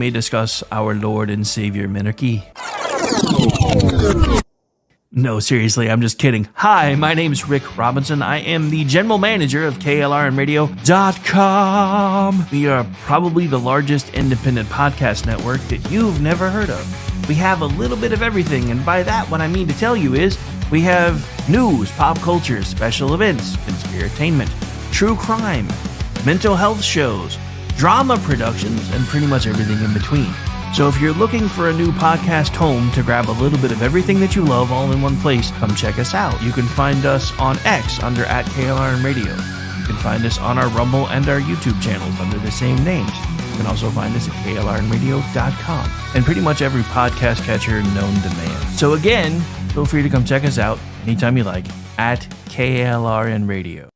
may discuss our Lord and Savior Minarchy. No, seriously, I'm just kidding. Hi, my name's Rick Robinson. I am the general manager of KLRNradio.com. We are probably the largest independent podcast network that you've never heard of. We have a little bit of everything, and by that, what I mean to tell you is we have news, pop culture, special events, conspiratainment, true crime, mental health shows, drama productions, and pretty much everything in between. So if you're looking for a new podcast home to grab a little bit of everything that you love all in one place, come check us out. You can find us on X under @KLRNradio. You can find us on our Rumble and our YouTube channels under the same names. You can also find us at KLRNradio.com and pretty much every podcast catcher known to man. So again, feel free to come check us out anytime you like at KLRNradio.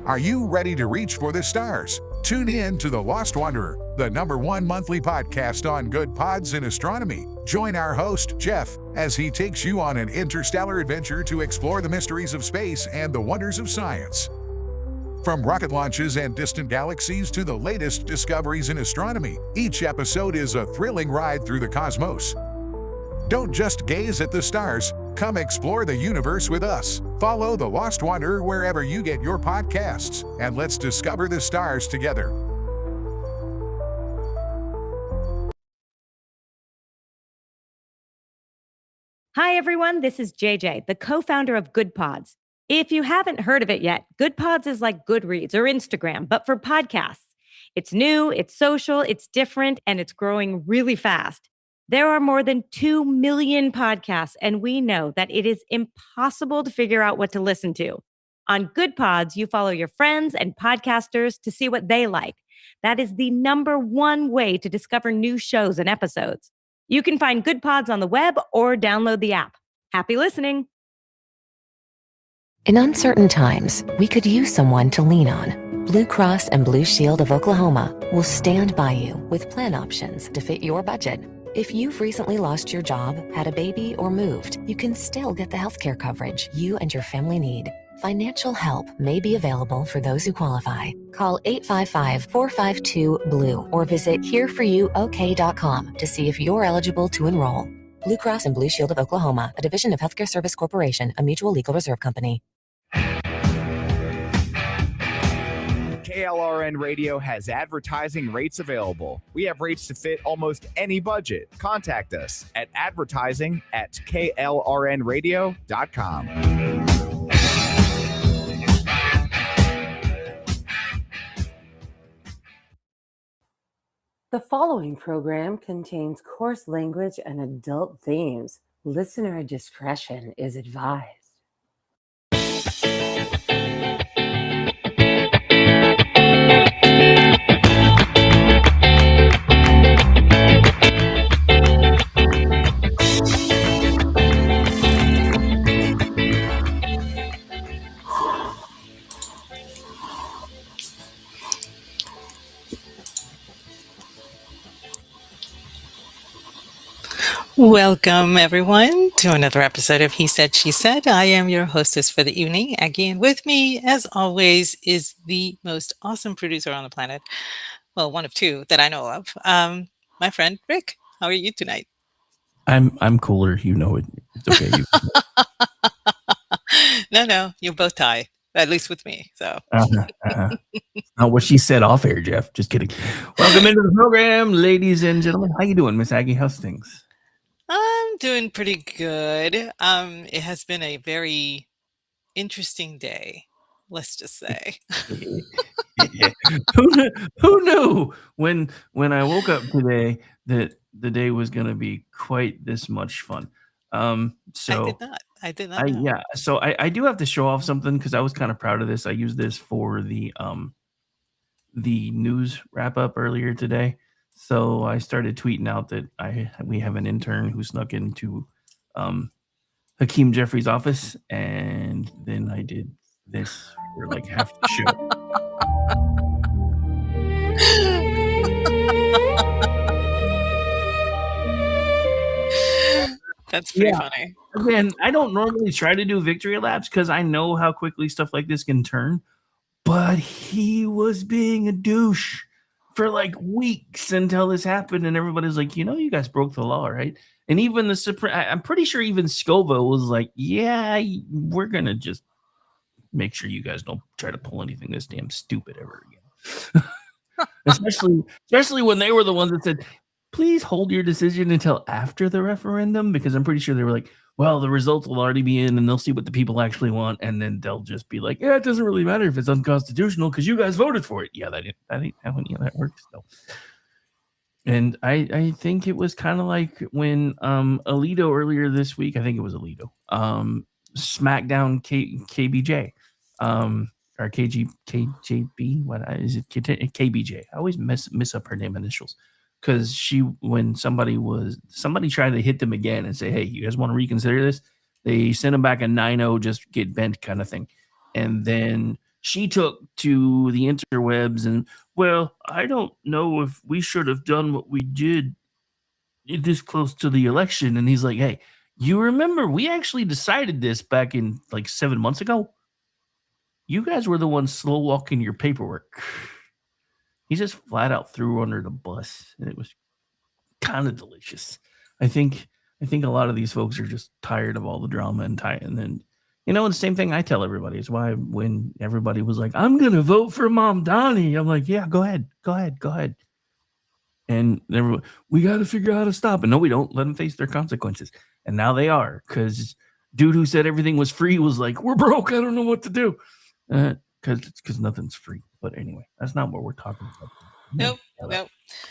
Are you ready to reach for the stars? Tune in to The Lost Wanderer, the #1 monthly podcast on good pods in astronomy. Join our host, Jeff, as he takes you on an interstellar adventure to explore the mysteries of space and the wonders of science. From rocket launches and distant galaxies to the latest discoveries in astronomy, each episode is a thrilling ride through the cosmos. Don't just gaze at the stars. Come explore the universe with us. Follow The Lost Wanderer wherever you get your podcasts, and let's discover the stars together. Hi, everyone. This is JJ, the co-founder of Good Pods. If you haven't heard of it yet, Good Pods is like Goodreads or Instagram, but for podcasts. It's new, it's social, it's different, and it's growing really fast. There are more than 2 million podcasts, and we know that it is impossible to figure out what to listen to. On Good Pods, you follow your friends and podcasters to see what they like. That is the #1 way to discover new shows and episodes. You can find Good Pods on the web or download the app. Happy listening. In uncertain times, we could use someone to lean on. Blue Cross and Blue Shield of Oklahoma will stand by you with plan options to fit your budget. If you've recently lost your job, had a baby, or moved, you can still get the healthcare coverage you and your family need. Financial help may be available for those who qualify. Call 855-452-BLUE or visit hereforyouok.com to see if you're eligible to enroll. Blue Cross and Blue Shield of Oklahoma, a division of Healthcare Service Corporation, a mutual legal reserve company. KLRN Radio has advertising rates available. We have rates to fit almost any budget. Contact us at advertising@klrnradio.com. The following program contains coarse language and adult themes. Listener discretion is advised. Welcome, everyone, to another episode of He Said, She Said. I am your hostess for the evening. Again, with me, as always, is the most awesome producer on the planet. Well, one of two that I know of. My friend, Rick. How are you tonight? I'm cooler. You know it. It's okay. No, you both tie. At least with me. So. Not what she said off air, Jeff. Just kidding. Welcome into the program, ladies and gentlemen. How you doing, Miss Aggie? How's things? I'm doing pretty good. It has been a very interesting day, let's just say. Who knew when I woke up today that the day was going to be quite this much fun? So I did not know. Yeah. So I do have to show off something because I was kind of proud of this. I used this for the news wrap up earlier today. So I started tweeting out that we have an intern who snuck into Hakeem Jeffrey's office, and then I did this for like half the show. That's pretty funny. Again, I don't normally try to do victory laps because I know how quickly stuff like this can turn. but he was being a douche for like weeks until this happened, and everybody's like, you guys broke the law, right? And even the Supreme, I'm pretty sure even Scoville was like, yeah, we're gonna just make sure you guys don't try to pull anything this damn stupid ever again. especially when they were the ones that said, please hold your decision until after the referendum, because I'm pretty sure they were like, well, the results will already be in and they'll see what the people actually want, and then they'll just be like, yeah, it doesn't really matter if it's unconstitutional because you guys voted for it. Yeah, that ain't how any of that works. No. And I think it was kind of like when Alito earlier this week, I think it was Alito, SmackDown KBJ, or KJB. What is it? KBJ. I always miss up her name initials, because when somebody tried to hit them again and say, hey, you guys want to reconsider this? They sent them back a 9-0, just get bent kind of thing. And then she took to the interwebs and, well, I don't know if we should have done what we did this close to the election. And he's like, hey, you remember we actually decided this back in like 7 months ago? You guys were the ones slow walking your paperwork. He just flat out threw her under the bus, and it was kind of delicious. I think a lot of these folks are just tired of all the drama and then the same thing I tell everybody is why when everybody was like, I'm gonna vote for Mom Donnie, I'm like, yeah, go ahead. And everyone, we got to figure out how to stop. And no, we don't. Let them face their consequences. And now they are, because dude who said everything was free was like, we're broke. I don't know what to do. Because nothing's free. But anyway, that's not what we're talking about. Nope.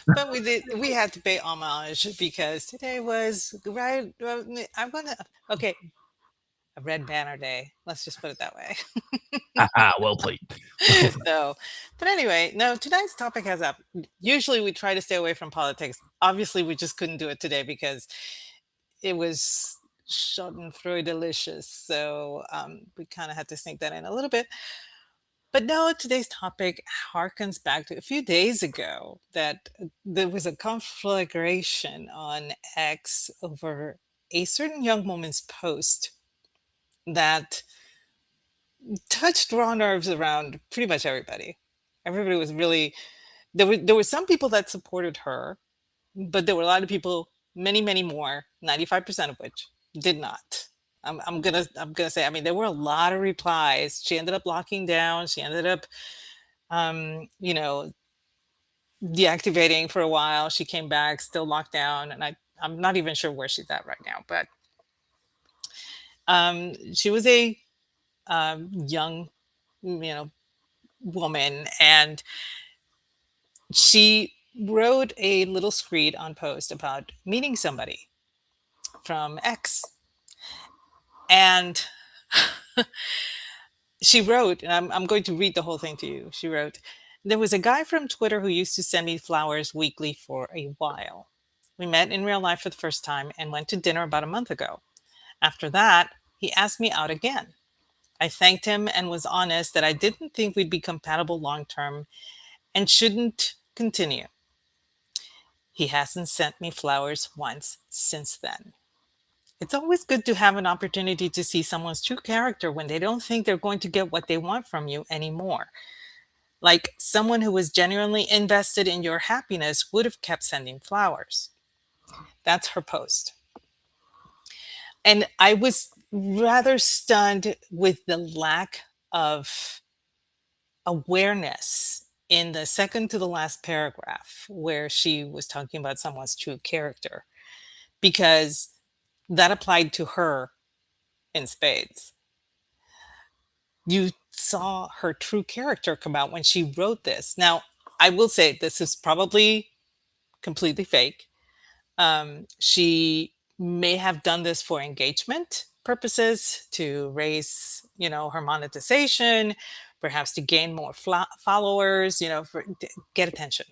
But we had to pay homage because today was right. Okay, a red banner day. Let's just put it that way. Well played. So, but anyway, no, tonight's topic has up. Usually we try to stay away from politics. Obviously, we just couldn't do it today because it was schadenfreude delicious. So we kind of had to sneak that in a little bit. But no, today's topic harkens back to a few days ago that there was a conflagration on X over a certain young woman's post that touched raw nerves around pretty much everybody. Everybody was really there were some people that supported her, but there were a lot of people, many more, 95% of which did not. I'm gonna say, I mean, there were a lot of replies. She ended up locking down. She ended up, you know, deactivating for a while. She came back, still locked down, and I'm not even sure where she's at right now. But she was a young, woman, and she wrote a little screed on post about meeting somebody from X. And she wrote, and I'm going to read the whole thing to you. She wrote, there was a guy from Twitter who used to send me flowers weekly for a while. We met in real life for the first time and went to dinner about a month ago. After that, he asked me out again. I thanked him and was honest that I didn't think we'd be compatible long term and shouldn't continue. He hasn't sent me flowers once since then. It's always good to have an opportunity to see someone's true character when they don't think they're going to get what they want from you anymore. Like someone who was genuinely invested in your happiness would have kept sending flowers. That's her post. And I was rather stunned with the lack of awareness in the second to the last paragraph where she was talking about someone's true character, because that applied to her in spades. You saw her true character come out when she wrote this. Now, I will say this is probably completely fake. She may have done this for engagement purposes to raise, her monetization, perhaps to gain more followers, to get attention.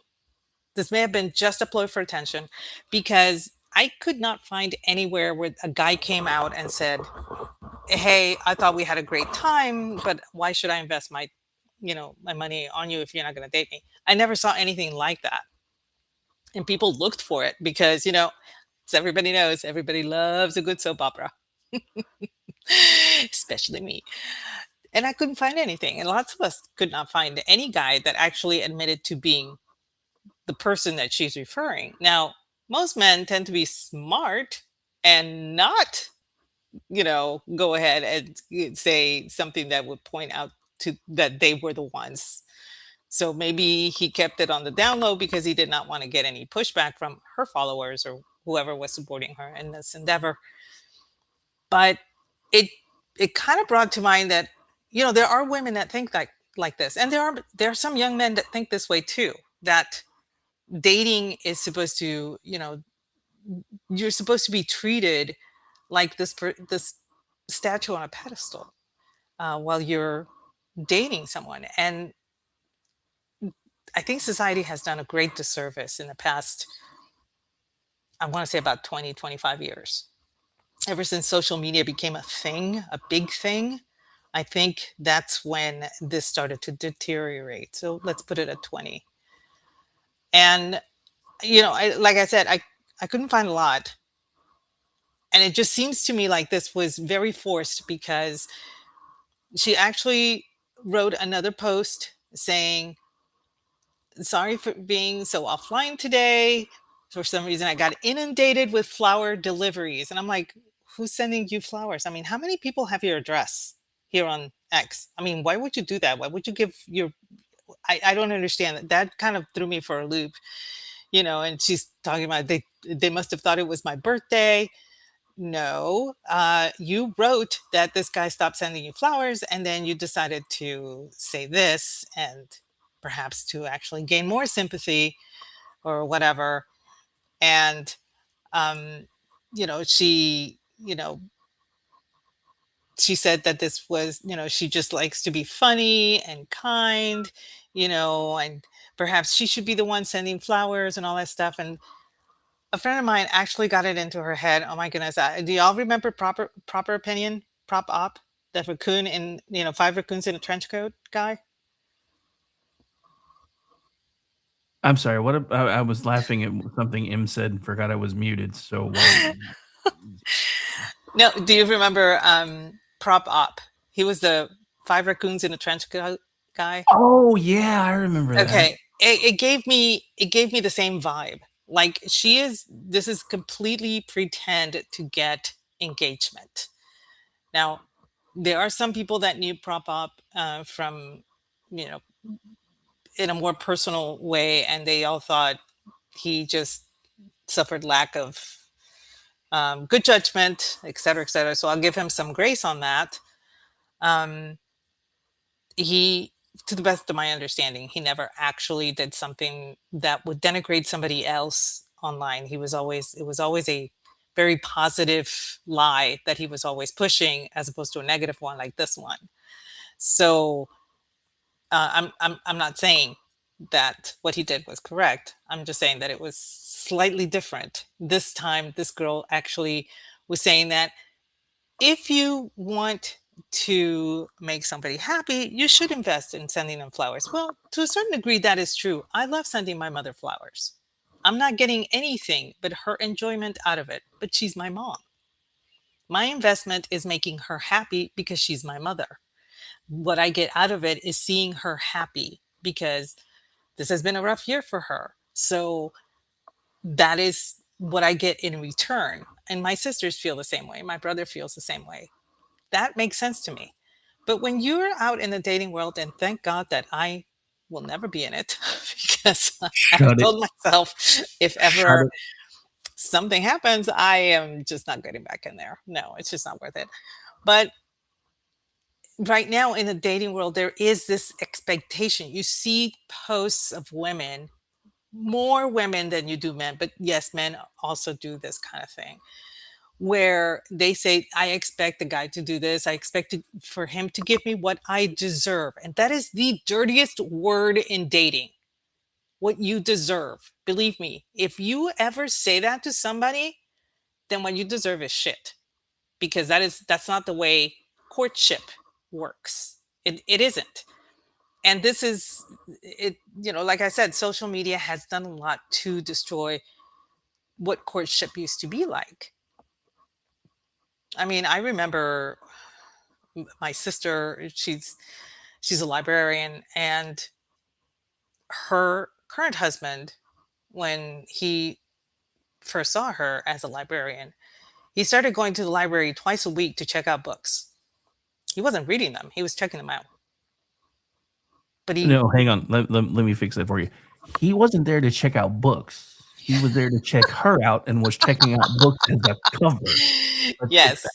This may have been just a ploy for attention, because I could not find anywhere where a guy came out and said, hey, I thought we had a great time, but why should I invest my money on you if you're not going to date me? I never saw anything like that. And people looked for it because, as everybody knows, everybody loves a good soap opera, especially me. And I couldn't find anything. And lots of us could not find any guy that actually admitted to being the person that she's referring. Now, most men tend to be smart and not, go ahead and say something that would point out to that they were the ones. So maybe he kept it on the down low because he did not want to get any pushback from her followers or whoever was supporting her in this endeavor. But it it kind of brought to mind that there are women that think like this, and there are some young men that think this way too. That dating is supposed to, you're supposed to be treated like this statue on a pedestal while you're dating someone. And I think society has done a great disservice in the past, I want to say about 20, 25 years. Ever since social media became a thing, a big thing, I think that's when this started to deteriorate. So let's put it at 20. And, like I said, I couldn't find a lot. And it just seems to me like this was very forced because she actually wrote another post saying, sorry for being so offline today. For some reason, I got inundated with flower deliveries. And I'm like, who's sending you flowers? I mean, how many people have your address here on X? I mean, why would you do that? Why would you give your, I don't understand that. That kind of threw me for a loop, and she's talking about they must have thought it was my birthday. No, you wrote that this guy stopped sending you flowers, and then you decided to say this, and perhaps to actually gain more sympathy or whatever. And she she said that this was, she just likes to be funny and kind, and perhaps she should be the one sending flowers and all that stuff. And a friend of mine actually got it into her head. Oh my goodness. Do y'all remember proper opinion, prop op, that raccoon in, five raccoons in a trench coat guy? I'm sorry. I was laughing at something M said and forgot I was muted. So No, do you remember prop op? He was the five raccoons in a trench coat guy. Oh yeah, I remember that. Okay. It gave me the same vibe. Like this is completely pretend to get engagement. Now, there are some people that knew prop op from, you know, in a more personal way, and they all thought he just suffered lack of good judgment, et cetera, et cetera. So I'll give him some grace on that. Um, he, to the best of my understanding, he never actually did something that would denigrate somebody else online. It was always a very positive lie that he was always pushing, as opposed to a negative one like this one. So I'm not saying that what he did was correct. I'm just saying that it was slightly different. This time, this girl actually was saying that if you want to make somebody happy, you should invest in sending them flowers. Well, to a certain degree, that is true. I love sending my mother flowers. I'm not getting anything but her enjoyment out of it, but she's my mom. My investment is making her happy because she's my mother. What I get out of it is seeing her happy because this has been a rough year for her. So that is what I get in return. And my sisters feel the same way. My brother feels the same way. That makes sense to me. But when you're out in the dating world, and thank God that I will never be in it because I Shut it. told myself if Shut ever it. something happens, I am just not getting back in there. No, it's just not worth it. But right now in the dating world, there is this expectation. You see posts of women, more women than you do men, but yes, men also do this kind of thing where they say, I expect the guy to do this. I expect for him to give me what I deserve. And that is the dirtiest word in dating. What you deserve. Believe me, if you ever say that to somebody, then what you deserve is shit. Because that's not the way courtship works. It isn't. And this is it, like I said, social media has done a lot to destroy what courtship used to be like. I mean, I remember my sister, she's a librarian, and her current husband, when he first saw her as a librarian, he started going to the library twice a week to check out books. He wasn't reading them, he was checking them out. But he No, hang on. Let me fix that for you. He wasn't there to check out books. He was there to check her out and was checking out books as a cover. Let's fix that. Yes,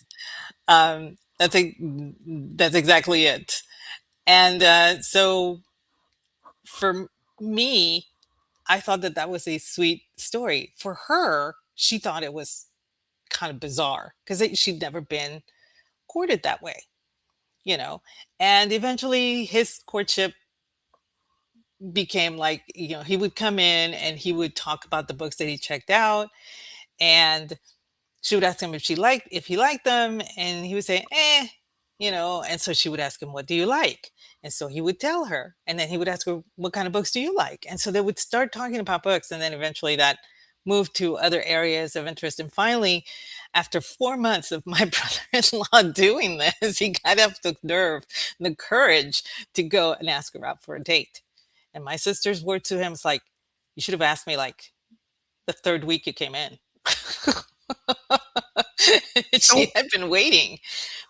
that's exactly it. And so for me, I thought that that was a sweet story. For her, she thought it was kind of bizarre because she'd never been courted that way, you know. And eventually, his courtship became like, he would come in and he would talk about the books that he checked out, and she would ask him if he liked them, and he would say, and so she would ask him, what do you like? And so he would tell her, and then he would ask her, what kind of books do you like? And so they would start talking about books, and then eventually that moved to other areas of interest. And finally, after 4 months of my brother-in-law doing this, he got up the courage to go and ask her out for a date. And my sister's word to him was like, you should have asked me like the third week you came in. She had been waiting,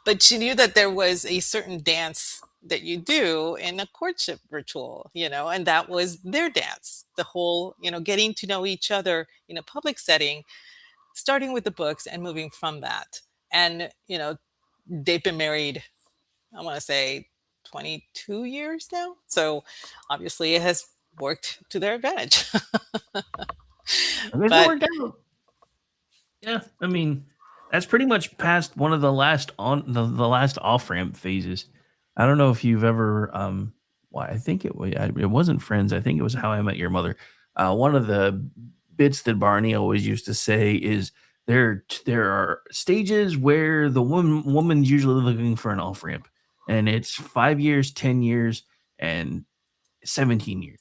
but she knew that there was a certain dance that you do in a courtship ritual, and that was their dance. The whole, getting to know each other in a public setting, starting with the books and moving from that. And, they've been married, I want to say 22 years now. So obviously it has worked to their advantage. It worked out. Yeah, I mean, that's pretty much past one of the last the last off ramp phases. I don't know if you've ever I think it wasn't Friends. I think it was How I Met Your Mother. One of the bits that Barney always used to say is there are stages where the woman's usually looking for an off ramp, and it's 5 years, 10 years, and 17 years.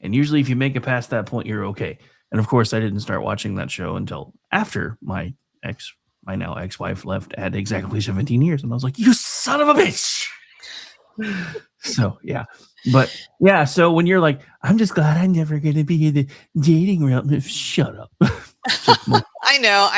And usually, if you make it past that point, you're okay. And of course, I didn't start watching that show until after my now ex-wife left at exactly 17 years. And I was like, you son of a bitch. So, yeah. But yeah, so when you're like, I'm just glad I'm never going to be in the dating realm. Shut up. I know.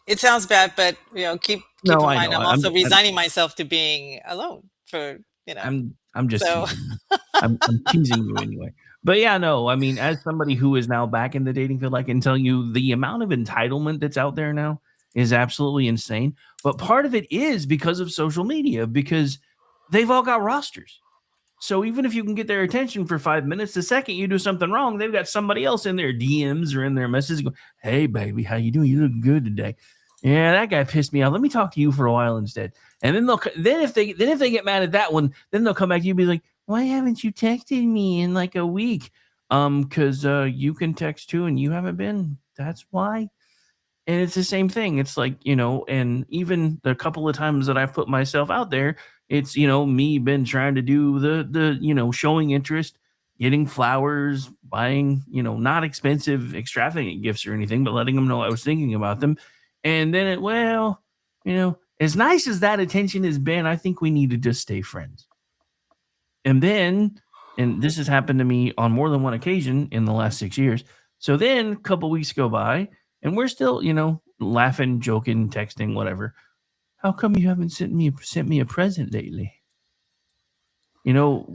It sounds bad, but keep in mind, I'm also resigning myself to being alone for, I'm just teasing. I'm teasing you anyway. But yeah, no, I mean, as somebody who is now back in the dating field, I can tell you the amount of entitlement that's out there now is absolutely insane. But part of it is because of social media, because they've all got rosters. So even if you can get their attention for 5 minutes, the second you do something wrong, they've got somebody else in their DMs or in their messages going, hey, baby, how you doing? You look good today. Yeah, that guy pissed me off. Let me talk to you for a while instead. And then if they get mad at that one, then they'll come back to you and be like, why haven't you texted me in like a week? Because you can text too and you haven't been. That's why. And it's the same thing. It's like, and even the couple of times that I've put myself out there, it's, me been trying to do the showing interest, getting flowers, buying, not expensive, extravagant gifts or anything, but letting them know I was thinking about them. And then as nice as that attention has been, I think we need to just stay friends. And this has happened to me on more than one occasion in the last 6 years. So then a couple weeks go by and we're still, laughing, joking, texting, whatever. How come you haven't sent me a present lately? So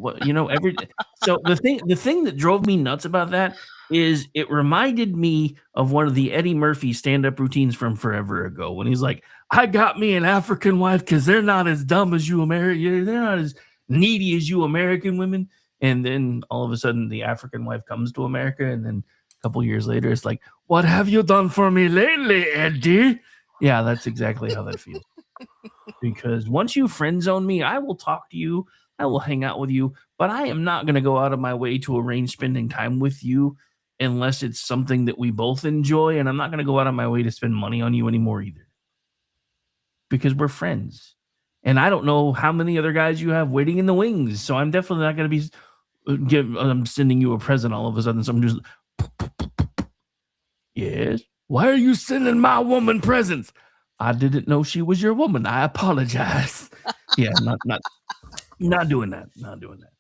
the thing that drove me nuts about that is it reminded me of one of the Eddie Murphy stand-up routines from forever ago when he's like, I got me an African wife because they're not as dumb as you American, they're not as needy as you American women. And then all of a sudden the African wife comes to America, and then a couple years later it's like, what have you done for me lately, Eddie? Yeah, that's exactly how that feels. Because once you friend zone me, I will talk to you, I will hang out with you, but I am not going to go out of my way to arrange spending time with you unless it's something that we both enjoy, and I'm not going to go out of my way to spend money on you anymore either. Because we're friends. And I don't know how many other guys you have waiting in the wings, so I'm definitely not going to be I'm sending you a present all of a sudden. So I'm just, yes? Why are you sending my woman presents? I didn't know she was your woman. I apologize. Yeah, not doing that. Not doing that.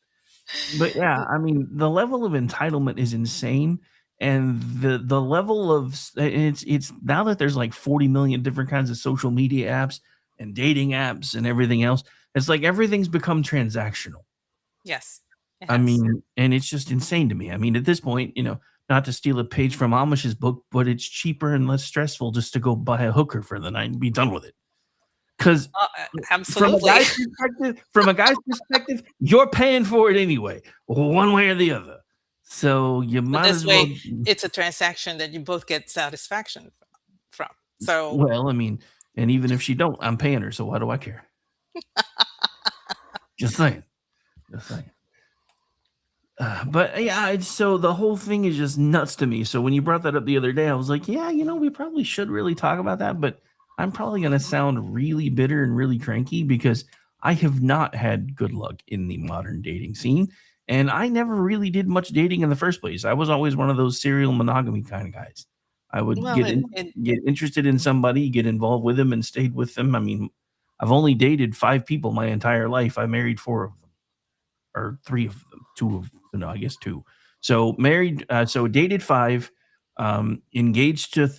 But yeah, I mean, the level of entitlement is insane, and the level of it's now that there's like 40 million different kinds of social media apps and dating apps and everything else. It's like everything's become transactional. Yes, it I has. mean, and it's just insane to me. I mean, at this point, not to steal a page from Amish's book, but it's cheaper and less stressful just to go buy a hooker for the night and be done with it. Because from a Absolutely. guy's perspective, you're paying for it anyway, one way or the other. So you But might this as well. way, it's a transaction that you both get satisfaction from. So, Well, I mean, and even if she don't, I'm paying her. So why do I care? Just saying. Just saying. But yeah, so the whole thing is just nuts to me. So when you brought that up the other day, I was like, yeah, we probably should really talk about that. But I'm probably going to sound really bitter and really cranky because I have not had good luck in the modern dating scene. And I never really did much dating in the first place. I was always one of those serial monogamy kind of guys. I would well, it get interested in somebody, get involved with them, and stayed with them. I mean, I've only dated 5 people my entire life. I married 4 of them, or 3 of them, 2 of no, I guess 2. So married, so dated 5, engaged to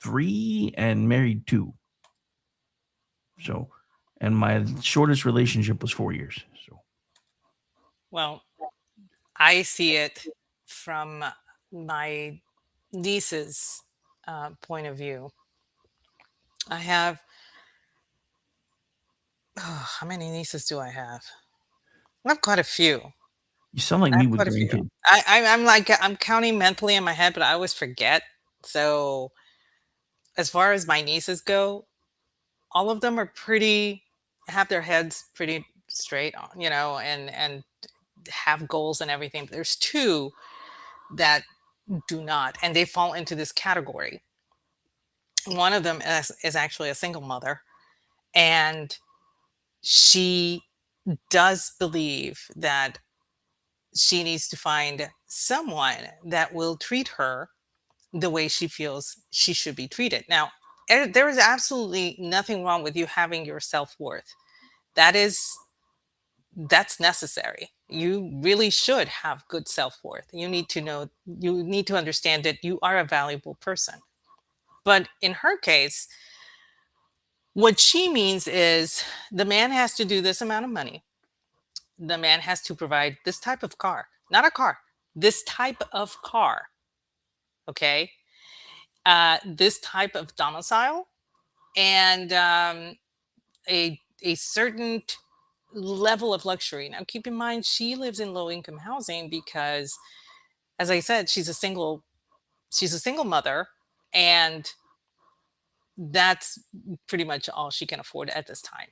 3, and married 2. So, and my shortest relationship was 4 years. So, well, I see it from my niece's point of view. I have, how many nieces do I have? I have quite a few. you sound like I me have with quite a few. grandkids. I'm like, I'm counting mentally in my head, but I always forget. So, as far as my nieces go, all of them are pretty, have their heads pretty straight on, and have goals and everything. There's 2 that do not, and they fall into this category. One of them is actually a single mother, and she does believe that she needs to find someone that will treat her the way she feels she should be treated. Now, there is absolutely nothing wrong with you having your self-worth. That is, that's necessary. You really should have good self-worth. You need to know, you need to understand that you are a valuable person. But in her case, what she means is the man has to do this amount of money. The man has to provide this type of car, not a car, this type of car. Okay. This type of domicile, and a certain level of luxury. Now, keep in mind, she lives in low income housing because, as I said, she's a single mother, and that's pretty much all she can afford at this time.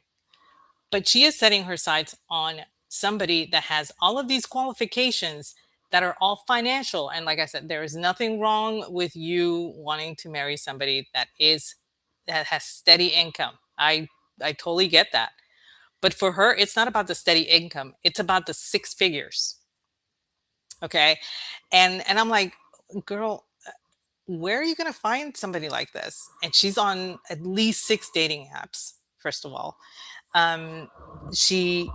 But she is setting her sights on somebody that has all of these qualifications that are all financial. And like I said, there is nothing wrong with you wanting to marry somebody that has steady income. I totally get that. But for her, it's not about the steady income. It's about the 6 figures. Okay. And I'm like, girl, where are you going to find somebody like this? And she's on at least 6 dating apps, first of all. Um, she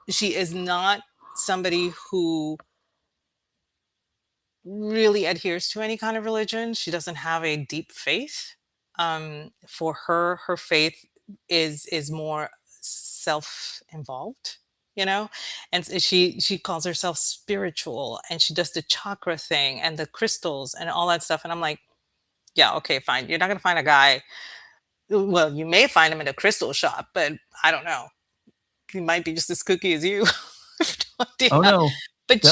she is not somebody who really adheres to any kind of religion. She doesn't have a deep faith. For her, her faith is more self-involved, and she calls herself spiritual, and she does the chakra thing and the crystals and all that stuff. And I'm like, yeah, okay, fine. You're not gonna find a guy. Well, you may find him in a crystal shop, but I don't know. He might be just as kooky as you. I have no Oh idea. no, But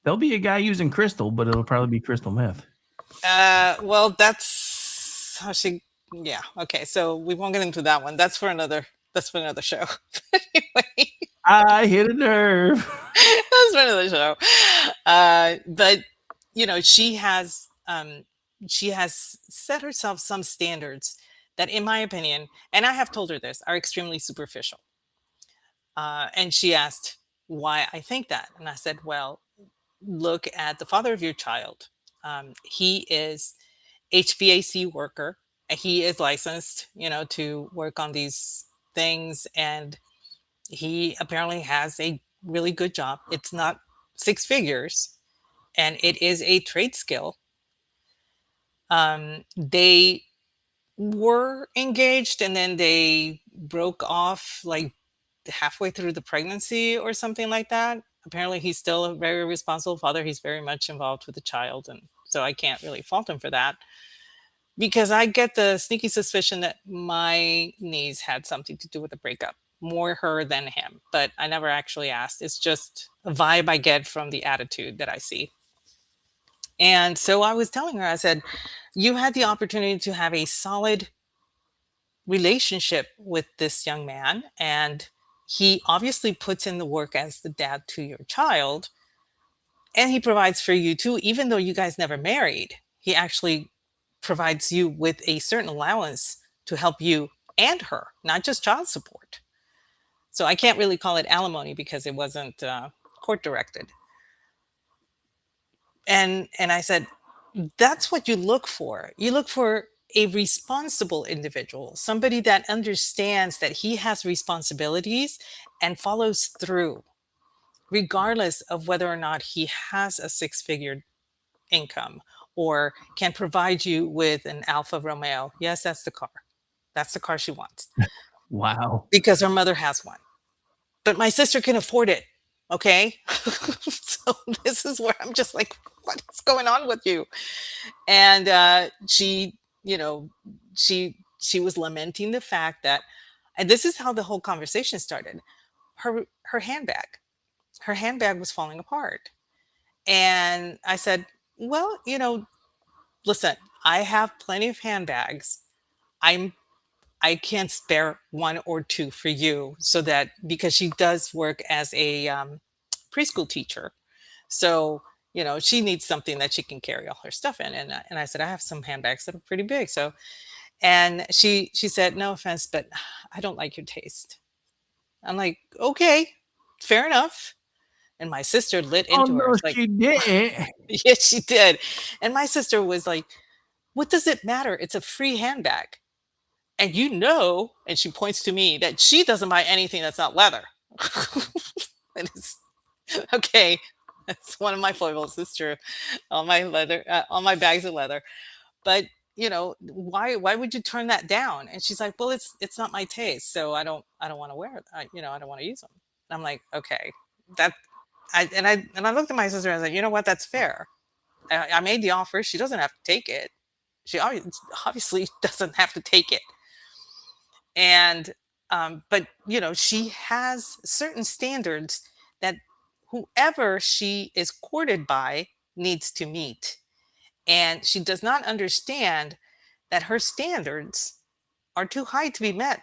there'll be a guy using crystal, but it'll probably be crystal meth. well, that's how she. Yeah. Okay. So we won't get into that one. That's for another. That's for another show. But anyway, I hit a nerve. that's for another show. But she has set herself some standards that, in my opinion, and I have told her this, are extremely superficial. And she asked why I think that, and I said, well, look at the father of your child. He is HVAC worker. He is licensed, to work on these things, and he apparently has a really good job. It's not six figures, and it is a trade skill. They were engaged, and then they broke off like halfway through the pregnancy or something like that. Apparently, he's still a very responsible father. He's very much involved with the child, and so I can't really fault him for that, because I get the sneaky suspicion that my niece had something to do with the breakup, more her than him. But I never actually asked. It's just a vibe I get from the attitude that I see. And so I was telling her, I said, you had the opportunity to have a solid relationship with this young man, and he obviously puts in the work as the dad to your child, and he provides for you too, even though you guys never married. He actually provides you with a certain allowance to help you and her, not just child support. So I can't really call it alimony because it wasn't court directed. And I said, that's what you look for. You look for a responsible individual, somebody that understands that he has responsibilities and follows through, regardless of whether or not he has a six-figure income or can provide you with an Alfa Romeo. Yes, that's the car. That's the car she wants Wow. because her mother has one. But my sister can afford it. Okay. So this is where I'm just like, what is going on with you? And she, she was lamenting the fact that, and this is how the whole conversation started. Her handbag was falling apart. And I said, well, listen, I have plenty of handbags. I can spare one or two for you, so that, because she does work as a preschool teacher, so she needs something that she can carry all her stuff in. And I said, I have some handbags that are pretty big. So, and she said, no offense, but I don't like your taste. I'm like, okay, fair enough. And my sister lit Oh, into her. no, It's like, she didn't. yes, she did. And my sister was like, what does it matter? It's a free handbag. And and she points to me, that she doesn't buy anything that's not leather. And it's okay. That's one of my foibles. It's true. All my bags are leather. But why would you turn that down? And she's like, well, it's not my taste, so I don't want to wear it. I don't want to use them. I'm like, okay, that I looked at my sister and I was like, you know what? That's fair. I made the offer. She doesn't have to take it. She obviously doesn't have to take it. And but she has certain standards that whoever she is courted by needs to meet, and she does not understand that her standards are too high to be met,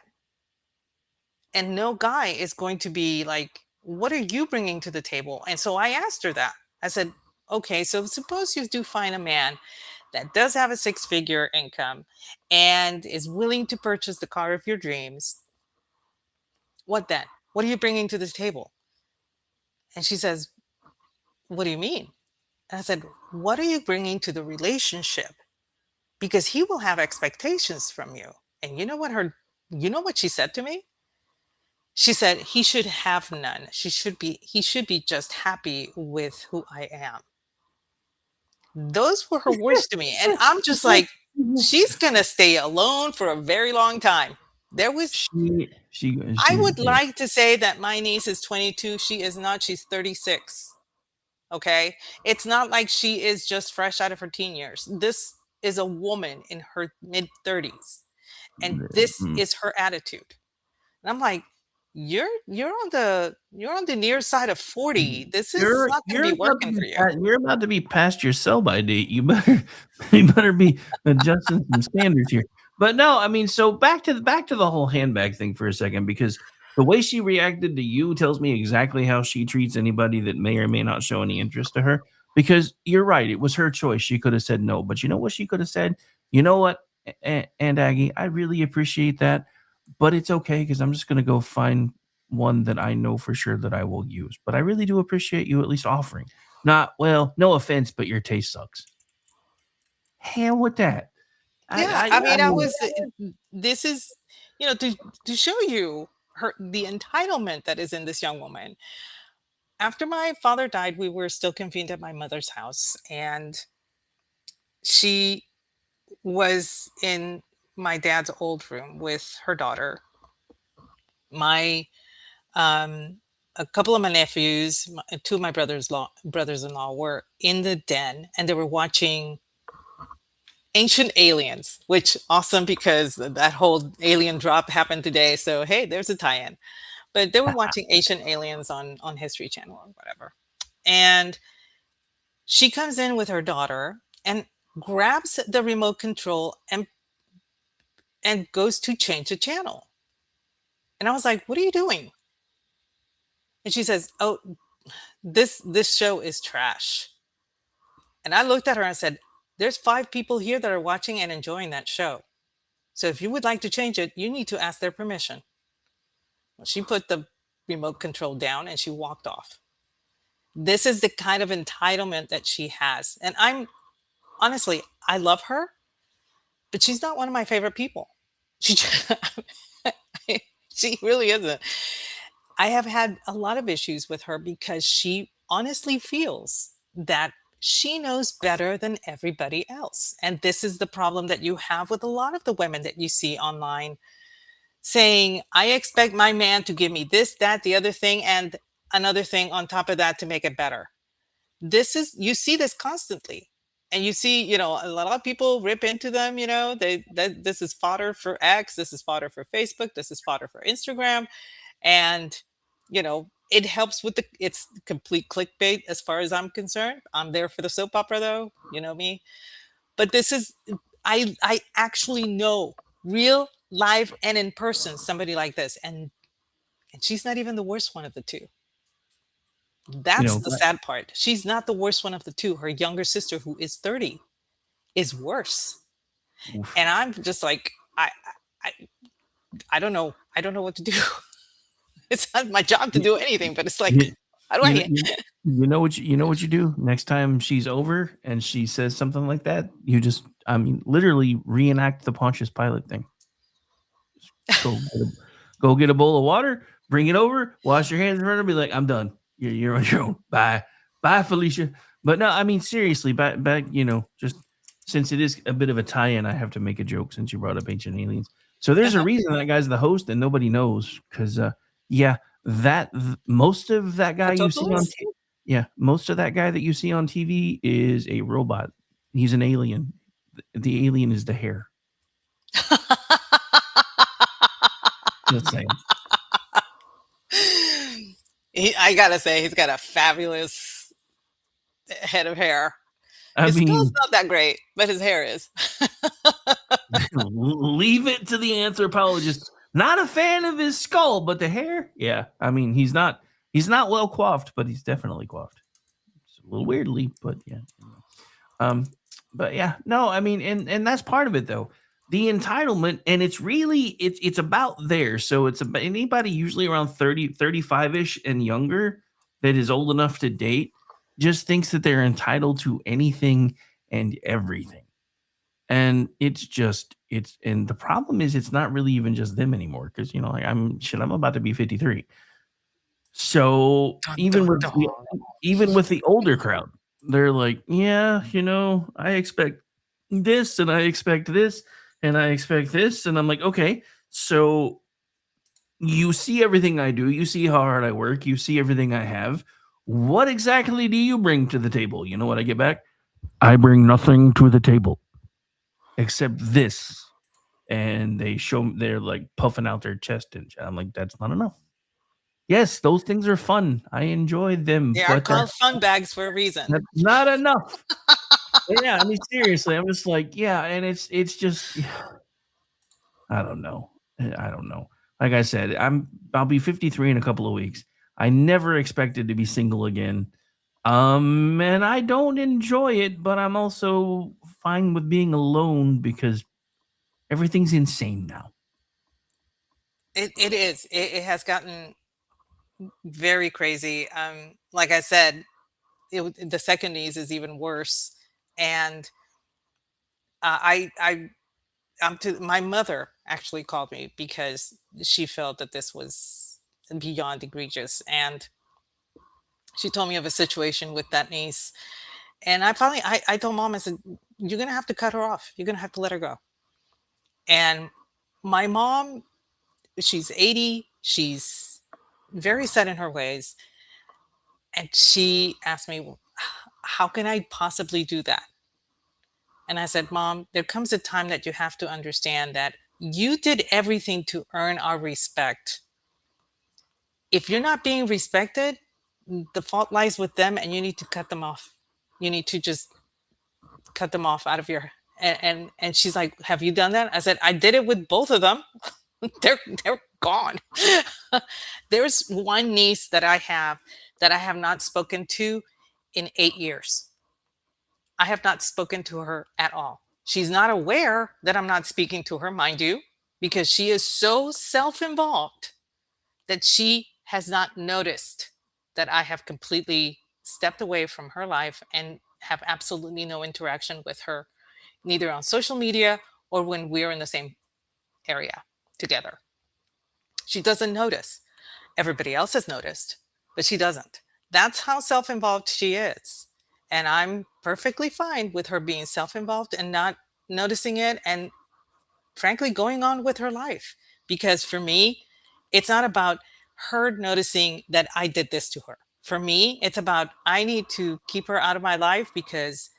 and no guy is going to be like, what are you bringing to the table? And so I asked her that. I said, okay, so suppose you do find a man that does have a six-figure income and is willing to purchase the car of your dreams. What then? What are you bringing to the table? And she says, what do you mean? And I said, what are you bringing to the relationship? Because he will have expectations from you. And you know what she said to me? She said, he should have none. He should be just happy with who I am. Those were her words to me. And I'm just like, she's going to stay alone for a very long time. I would like to say that my niece is 22. She is not. She's 36. Okay. It's not like she is just fresh out of her teen years. This is a woman in her mid 30s. And this is her attitude. And I'm like, you're on the near side of 40. This is not going to be working for you. You're about to be past your sell-by date. You better be adjusting some standards here. But no, I mean, so back to the whole handbag thing for a second, because the way she reacted to you tells me exactly how she treats anybody that may or may not show any interest to her. Because you're right, it was her choice. She could have said no, but you know what she could have said? You know what, and Aggie, I really appreciate that, but it's okay because I'm just going to go find one that I know for sure that I will use. But I really do appreciate you at least offering. Not, well, no offense, but your taste sucks. Hell with that. Yeah, I mean, I was. This is, to show you the entitlement that is in this young woman. After my father died, we were still confined at my mother's house, and she was in my dad's old room with her daughter. My a couple of my nephews, two of my brothers-in-law were in the den, and they were watching Ancient Aliens, which awesome because that whole alien drop happened today. So hey, there's a tie-in. But they were watching Ancient Aliens on History Channel or whatever. And she comes in with her daughter and grabs the remote control and goes to change the channel. And I was like, "What are you doing?" And she says, "Oh, this show is trash." And I looked at her and said, "There's 5 people here that are watching and enjoying that show. So if you would like to change it, you need to ask their permission." Well, she put the remote control down and she walked off. This is the kind of entitlement that she has. And I'm honestly, I love her, but she's not one of my favorite people. She she really isn't. I have had a lot of issues with her because she honestly feels that she knows better than everybody else. And this is the problem that you have with a lot of the women that you see online saying, "I expect my man to give me this, that, the other thing, and another thing on top of that to make it better." You see this constantly. And you see, a lot of people rip into them, this is fodder for X, this is fodder for Facebook, this is fodder for Instagram. And, it helps with it's complete clickbait as far as I'm concerned. I'm there for the soap opera though, you know me. But this is I actually know real live and in person somebody like this. And she's not even the worst one of the two. You That's know, the sad part. She's not the worst one of the two. Her younger sister, who is 30, is worse. oof. And I'm just like, I I don't know. I don't know what to do. It's not my job to do anything, but it's like, You, how do you, I? you, you know what you do next time she's over and she says something like that. You just, I mean, literally reenact the Pontius Pilate thing. Go get a, go get a bowl of water, bring it over, wash your hands in front of her, be like, "I'm done. You're on your own. Bye, bye, Felicia." But no, I mean seriously, back, just since it is a bit of a tie-in, I have to make a joke since you brought up Ancient Aliens. So there's a Uh-huh. reason that guy's the host and nobody knows because, yeah, most of that guy The you see on, totalist? yeah, most of that guy that you see on TV is a robot. He's an alien. The alien is the hair. Just saying. I gotta say, he's got a fabulous head of hair. I His skull's mean, not that great, but his hair is. leave it to the anthropologist. Not a fan of his skull, but the hair, yeah. I mean, he's not well coiffed, but he's definitely coiffed. It's a little weirdly, but yeah. Um, but yeah, no, I mean, and that's part of it though. The entitlement, and it's about there. So it's about anybody usually around 30, 35-ish and younger that is old enough to date just thinks that they're entitled to anything and everything. And and the problem is it's not really even just them anymore because like I'm about to be 53. So Dun, dun, dun. even with the older crowd, they're like, yeah, I expect this and I expect this and I expect this. And I'm like, okay, so you see everything I do, you see how hard I work, you see everything I have. What exactly do you bring to the table? You know what I get back? I bring nothing to the table except this. And they're like puffing out their chest and I'm like, that's not enough. Yes, those things are fun. I enjoy them, They are but called fun bags for a reason. that's not enough. Yeah, I mean seriously, I'm just like, yeah, and it's just I don't know. I don't know. Like I said, I'll be 53 in a couple of weeks. I never expected to be single again. And I don't enjoy it, but I'm also fine with being alone because everything's insane now. It is. It has gotten very crazy. Like I said, the second news is even worse. And I my mother actually called me because she felt that this was beyond egregious, and she told me of a situation with that niece. And I told mom, I said, you're gonna have to cut her off, you're gonna have to let her go. And my mom, she's 80, she's very set in her ways, and she asked me, "Well, how can I possibly do that?" And I said, Mom, there comes a time that you have to understand that you did everything to earn our respect. If you're not being respected, the fault lies with them, and you need to cut them off. You need to just cut them off out of your. And she's like, have you done that? I said, I did it with both of them. They're gone. There's one niece that I have not spoken to in 8 years. I have not spoken to her at all. She's not aware that I'm not speaking to her, mind you, because she is so self-involved that she has not noticed that I have completely stepped away from her life and have absolutely no interaction with her, neither on social media or when we're in the same area together. She doesn't notice. Everybody else has noticed, but she doesn't. That's how self involved she is. And I'm perfectly fine with her being self involved and not noticing it, and frankly going on with her life. Because for me, it's not about her noticing that I did this to her. For me, it's about I need to keep her out of my life because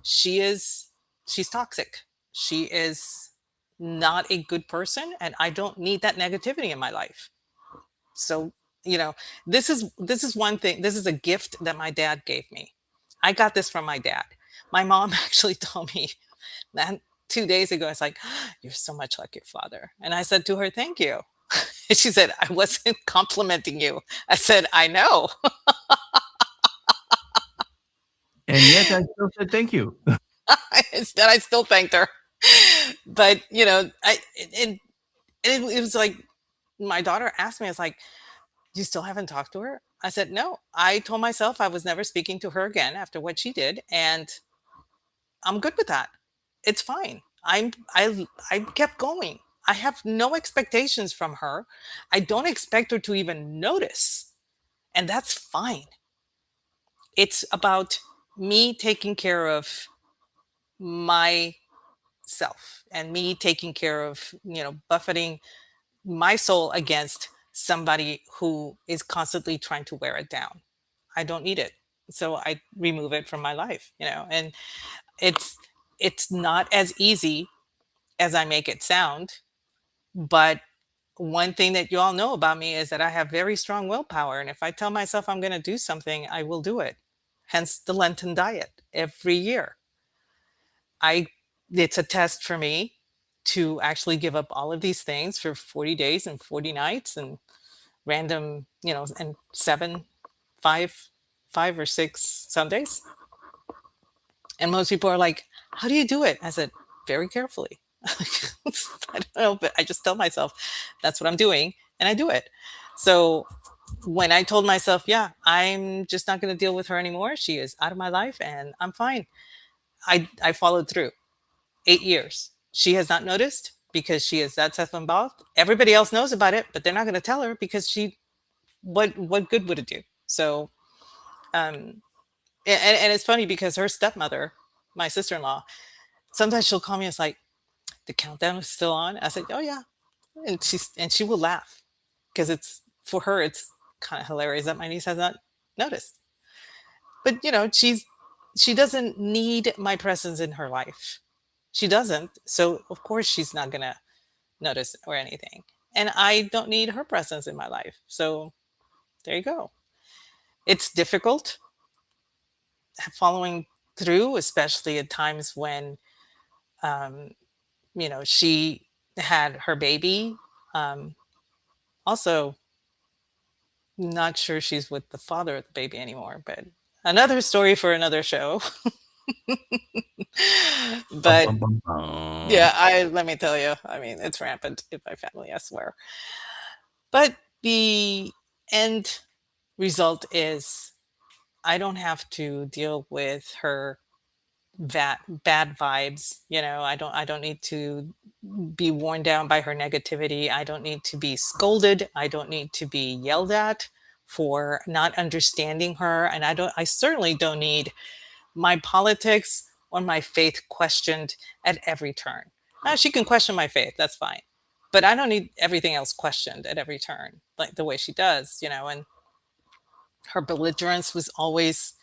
she is she's toxic. She is not a good person, and I don't need that negativity in my life. So, you know, this is one thing. This is a gift that my dad gave me. I got this from my dad. My mom actually told me that 2 days ago. It's like, you're so much like your father. And I said to her, thank you. And she said, I wasn't complimenting you. I said, I know. And yet I still said thank you. Instead, I still thanked her. But, it was like, my daughter asked me, it's like, you still haven't talked to her? I said, no. I told myself I was never speaking to her again after what she did. And I'm good with that. It's fine. I kept going. I have no expectations from her. I don't expect her to even notice. And that's fine. It's about me taking care of myself and me taking care of, buffeting my soul against somebody who is constantly trying to wear it down. I don't need it. So I remove it from my life, and it's it's not as easy as I make it sound, but one thing that you all know about me is that I have very strong willpower, and if I tell myself I'm going to do something, I will do it. Hence the Lenten diet every year. I It's a test for me to actually give up all of these things for 40 days and 40 nights and random, and five, 5 or 6 Sundays. And most people are like, how do you do it? I said, very carefully. I don't know, but I just tell myself that's what I'm doing and I do it. So when I told myself, yeah, I'm just not going to deal with her anymore, she is out of my life and I'm fine. I followed through 8 years. She has not noticed because she is that self-involved. Everybody else knows about it, but they're not going to tell her because what good would it do? So, um, and it's funny because her stepmother, my sister-in-law, sometimes she'll call me. It's like the countdown is still on. I said, oh yeah, and she will laugh because it's for her. It's kind of hilarious that my niece has not noticed. But she doesn't need my presence in her life. She doesn't. So of course she's not gonna notice or anything. And I don't need her presence in my life. So there you go. It's difficult following through, especially at times when um, she had her baby. Um, Also, not sure she's with the father of the baby anymore, but another story for another show. Bum, But bum, bum, bum. yeah, I let me tell you, I mean, it's rampant in my family, I swear. But the end result is I don't have to deal with her bad vibes. I don't need to be worn down by her negativity. I don't need to be scolded. I don't need to be yelled at for not understanding her. And I certainly don't need my politics or my faith questioned at every turn. She can question my faith, that's fine. But I don't need everything else questioned at every turn, like the way she does, and her belligerence was always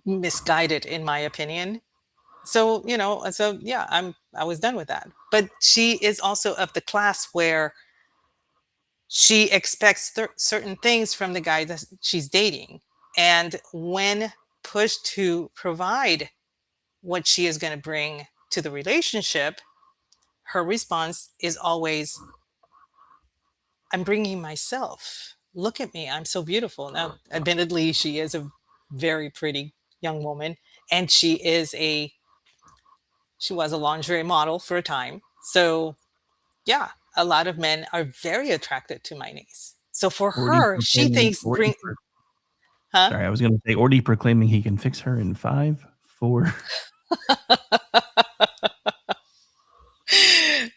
misguided, in my opinion. So yeah, I was done with that. But she is also of the class where she expects certain things from the guy that she's dating. And when pushed to provide what she is going to bring to the relationship, her response is always, I'm bringing myself. Look at me. I'm so beautiful. Now, admittedly, she is a very pretty young woman, and she was a lingerie model for a time. So, yeah, a lot of men are very attracted to my niece. So for Or do you her, she proclaiming, thinks huh? sorry, I was going to say, or do you proclaiming he can fix her in 5, 4?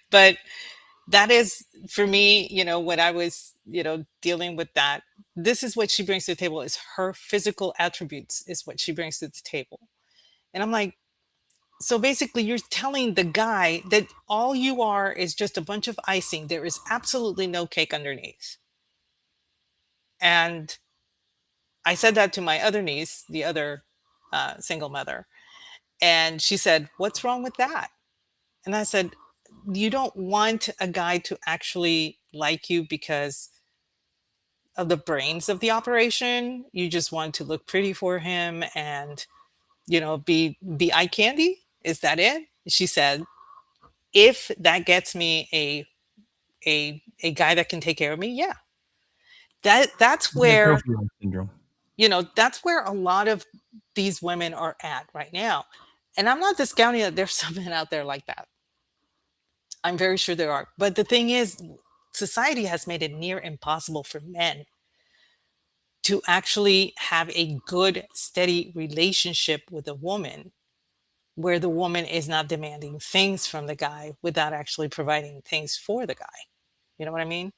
But that is for me, when I was, dealing with that, this is what she brings to the table, is her physical attributes is what she brings to the table. And I'm like, so basically you're telling the guy that all you are is just a bunch of icing. There is absolutely no cake underneath. And I said that to my other niece, the other single mother. And she said, what's wrong with that? And I said, you don't want a guy to actually like you because of the brains of the operation. You just want to look pretty for him and, be eye candy. Is that it? She said, if that gets me a guy that can take care of me, yeah. That's The where, trophy wife syndrome. that's where a lot of these women are at right now. And I'm not discounting that there's some men out there like that. I'm very sure there are. But the thing is, society has made it near impossible for men to actually have a good, steady relationship with a woman where the woman is not demanding things from the guy without actually providing things for the guy. You know what I mean?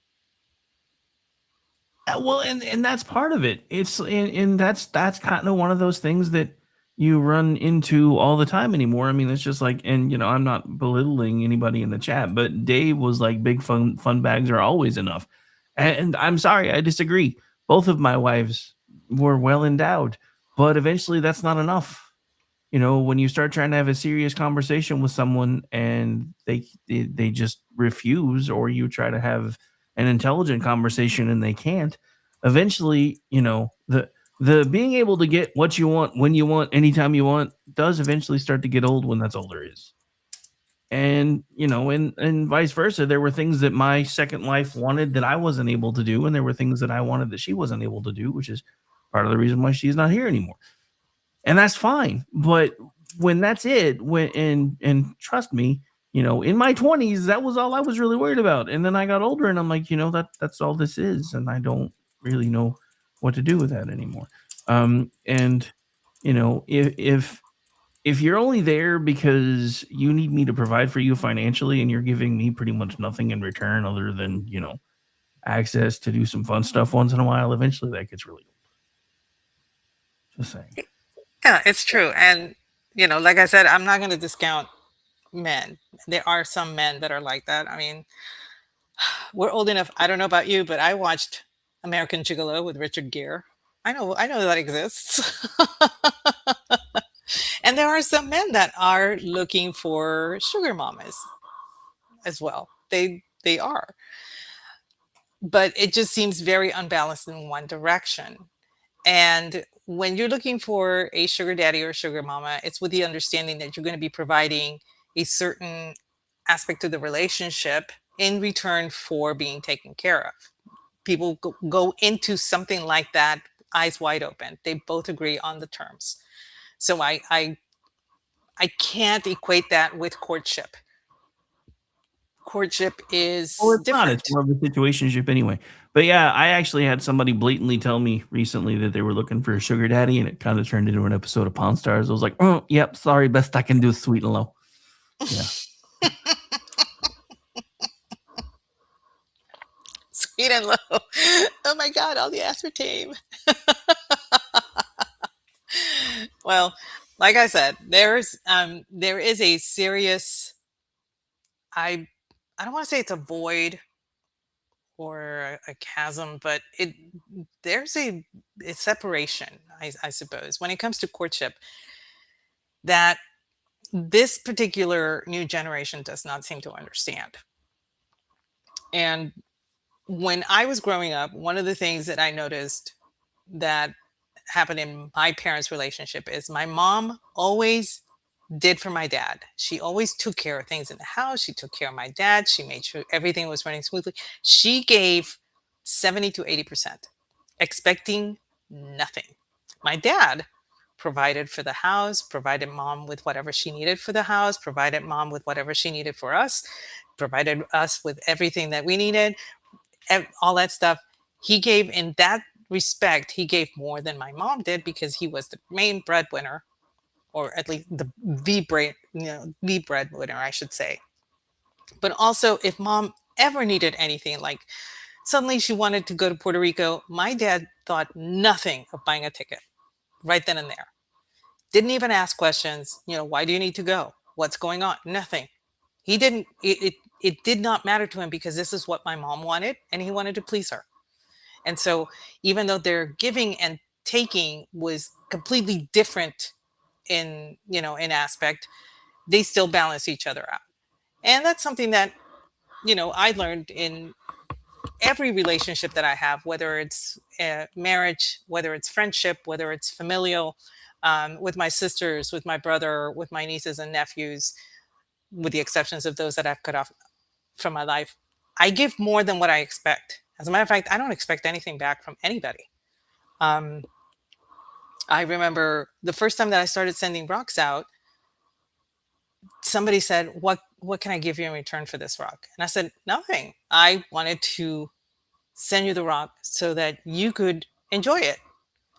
Well, and that's part of it. And that's kind of one of those things that you run into all the time anymore. I mean, it's just like, and I'm not belittling anybody in the chat, but Dave was like, big fun bags are always enough. And I'm sorry, I disagree. Both of my wives were well endowed, but eventually that's not enough. When you start trying to have a serious conversation with someone and they just refuse, or you try to have an intelligent conversation and they can't, eventually, the being able to get what you want, when you want, anytime you want, does eventually start to get old when that's all there is. And and vice versa, there were things that my second wife wanted that I wasn't able to do, and there were things that I wanted that she wasn't able to do, which is part of the reason why she's not here anymore. And that's fine. But when that's it, and trust me, in my 20s, that was all I was really worried about. And then I got older and I'm like, that's all this is. And I don't really know what to do with that anymore. And if you're only there because you need me to provide for you financially and you're giving me pretty much nothing in return other than, access to do some fun stuff once in a while, eventually that gets really old. Just saying. Yeah, it's true. And, like I said, I'm not going to discount men. There are some men that are like that. I mean, we're old enough. I don't know about you, but I watched American Gigolo with Richard Gere. I know that exists. And there are some men that are looking for sugar mamas as well. They are. But it just seems very unbalanced in one direction. And when you're looking for a sugar daddy or sugar mama, it's with the understanding that you're going to be providing a certain aspect of the relationship in return for being taken care of. People go into something like that eyes wide open. They both agree on the terms. So I can't equate that with courtship. Courtship Well, is it's not. It's different. more of a situationship anyway. But yeah, I actually had somebody blatantly tell me recently that they were looking for a sugar daddy, and it kind of turned into an episode of Pawn Stars. I was like, oh, yep, sorry, best I can do is sweet and low. Yeah. Sweet and low. Oh my God, all the aspartame. Well, like I said, there is a serious, I I don't want to say it's a void or a chasm, but there's a separation, I suppose, when it comes to courtship that this particular new generation does not seem to understand. And when I was growing up, one of the things that I noticed that happened in my parents' relationship is my mom always did for my dad. She always took care of things in the house. She took care of my dad. She made sure everything was running smoothly. She gave 70 to 80%, expecting nothing. My dad provided for the house, provided mom with whatever she needed for the house, provided mom with whatever she needed for us, provided us with everything that we needed, all that stuff. He gave, in that respect, he gave more than my mom did because he was the main breadwinner, or at least the breadwinner, I should say. But also, if mom ever needed anything, like suddenly she wanted to go to Puerto Rico, my dad thought nothing of buying a ticket right then and there. Didn't even ask questions. Why do you need to go? What's going on? Nothing. He didn't. It did not matter to him because this is what my mom wanted, and he wanted to please her. And so, even though their giving and taking was completely different in aspect, they still balance each other out. And that's something that I learned in every relationship that I have, whether it's marriage, whether it's friendship, whether it's familial, with my sisters, with my brother, with my nieces and nephews, with the exceptions of those that I've cut off from my life. I give more than what I expect. As a matter of fact, I don't expect anything back from anybody. Um, I remember the first time that I started sending rocks out, somebody said, what can I give you in return for this rock? And I said, nothing. I wanted to send you the rock so that you could enjoy it.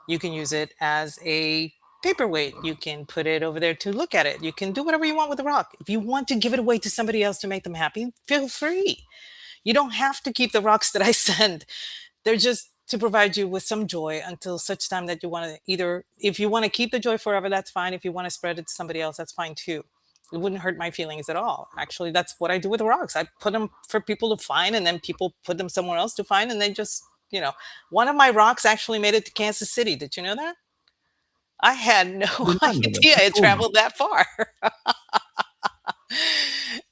You can use it as a paperweight. You can put it over there to look at it. You can do whatever you want with the rock. If you want to give it away to somebody else to make them happy, feel free. You don't have to keep the rocks that I send. They're just to provide you with some joy until such time that you want to, either, if you want to keep the joy forever, that's fine. If you want to spread it to somebody else, that's fine too. It wouldn't hurt my feelings at all. Actually, that's what I do with the rocks. I put them for people to find, and then people put them somewhere else to find, and they just, one of my rocks actually made it to Kansas City. Did you know that? I had no Did not know that. idea That's it cool. traveled that far.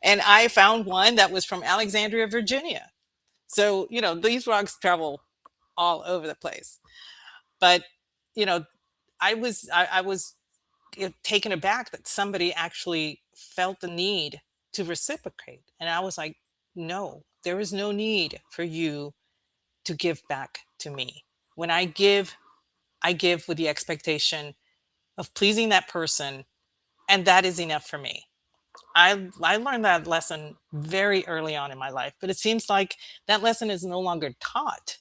And I found one that was from Alexandria, Virginia. So, these rocks travel all over the place. But, you know, I was taken aback that somebody actually felt the need to reciprocate. And I was like, no, there is no need for you to give back to me. When I give with the expectation of pleasing that person, and that is enough for me. I learned that lesson very early on in my life, but it seems like that lesson is no longer taught.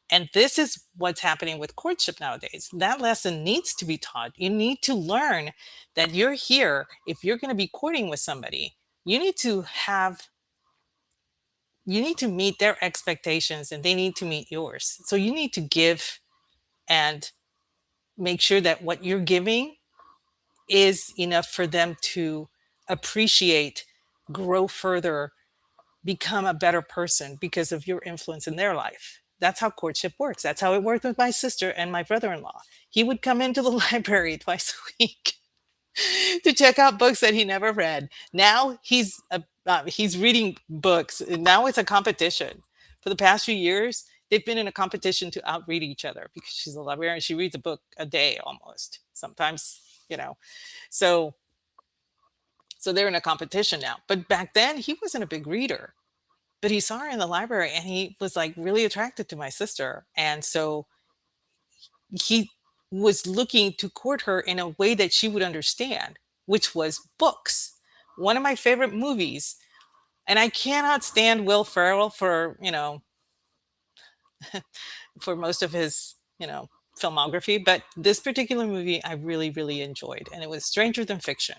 And this is what's happening with courtship nowadays. That lesson needs to be taught. You need to learn that you're here. If you're going to be courting with somebody, you need to have, you need to meet their expectations and they need to meet yours. So you need to give and make sure that what you're giving is enough for them to appreciate, grow further, become a better person because of your influence in their life. That's how courtship works. That's how it worked with my sister and my brother-in-law. He would come into the library twice a week to check out books that he never read. Now he's reading books. And now it's a competition. For the past few years, they've been in a competition to outread each other because she's a librarian. She reads a book a day almost. Sometimes, so so they're in a competition now. But back then, he wasn't a big reader. But he saw her in the library and he was like really attracted to my sister. And so he was looking to court her in a way that she would understand, which was books. One of my favorite movies. And I cannot stand Will Ferrell for, for most of his, filmography. But this particular movie I really, really enjoyed, and it was Stranger Than Fiction.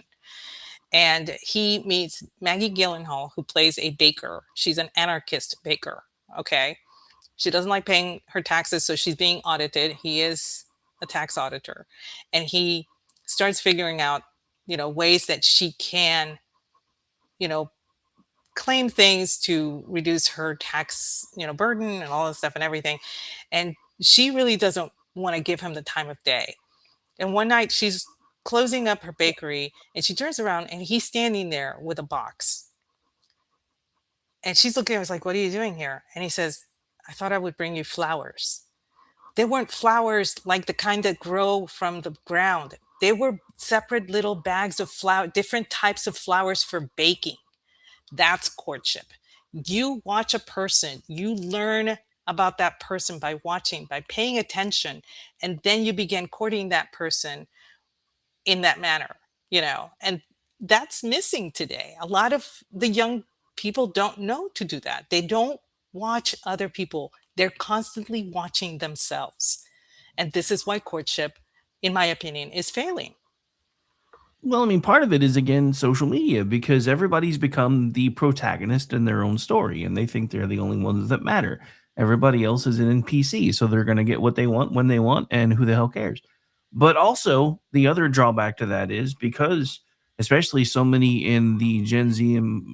And he meets Maggie Gyllenhaal, who plays a baker. She's an anarchist baker. Okay. She doesn't like paying her taxes, so she's being audited. He is a tax auditor. And he starts figuring out, ways that she can, you know, claim things to reduce her tax, burden and all this stuff and everything. And she really doesn't want to give him the time of day. And one night she's closing up her bakery and she turns around and he's standing there with a box. And she's looking at him like, "What are you doing here?" And he says, "I thought I would bring you flowers." They weren't flowers like the kind that grow from the ground. They were separate little bags of flower, different types of flowers for baking. That's courtship. You watch a person, you learn about that person by watching, by paying attention, and then you begin courting that person in that manner, and that's missing today. A lot of the young people don't know to do that. They don't watch other people, they're constantly watching themselves. And this is why courtship, in my opinion, is failing. Well, I mean, part of it is again social media because everybody's become the protagonist in their own story and they think they're the only ones that matter. Everybody else is an NPC, so they're going to get what they want when they want, and who the hell cares? But also, the other drawback to that is because, especially so many in the Gen Z and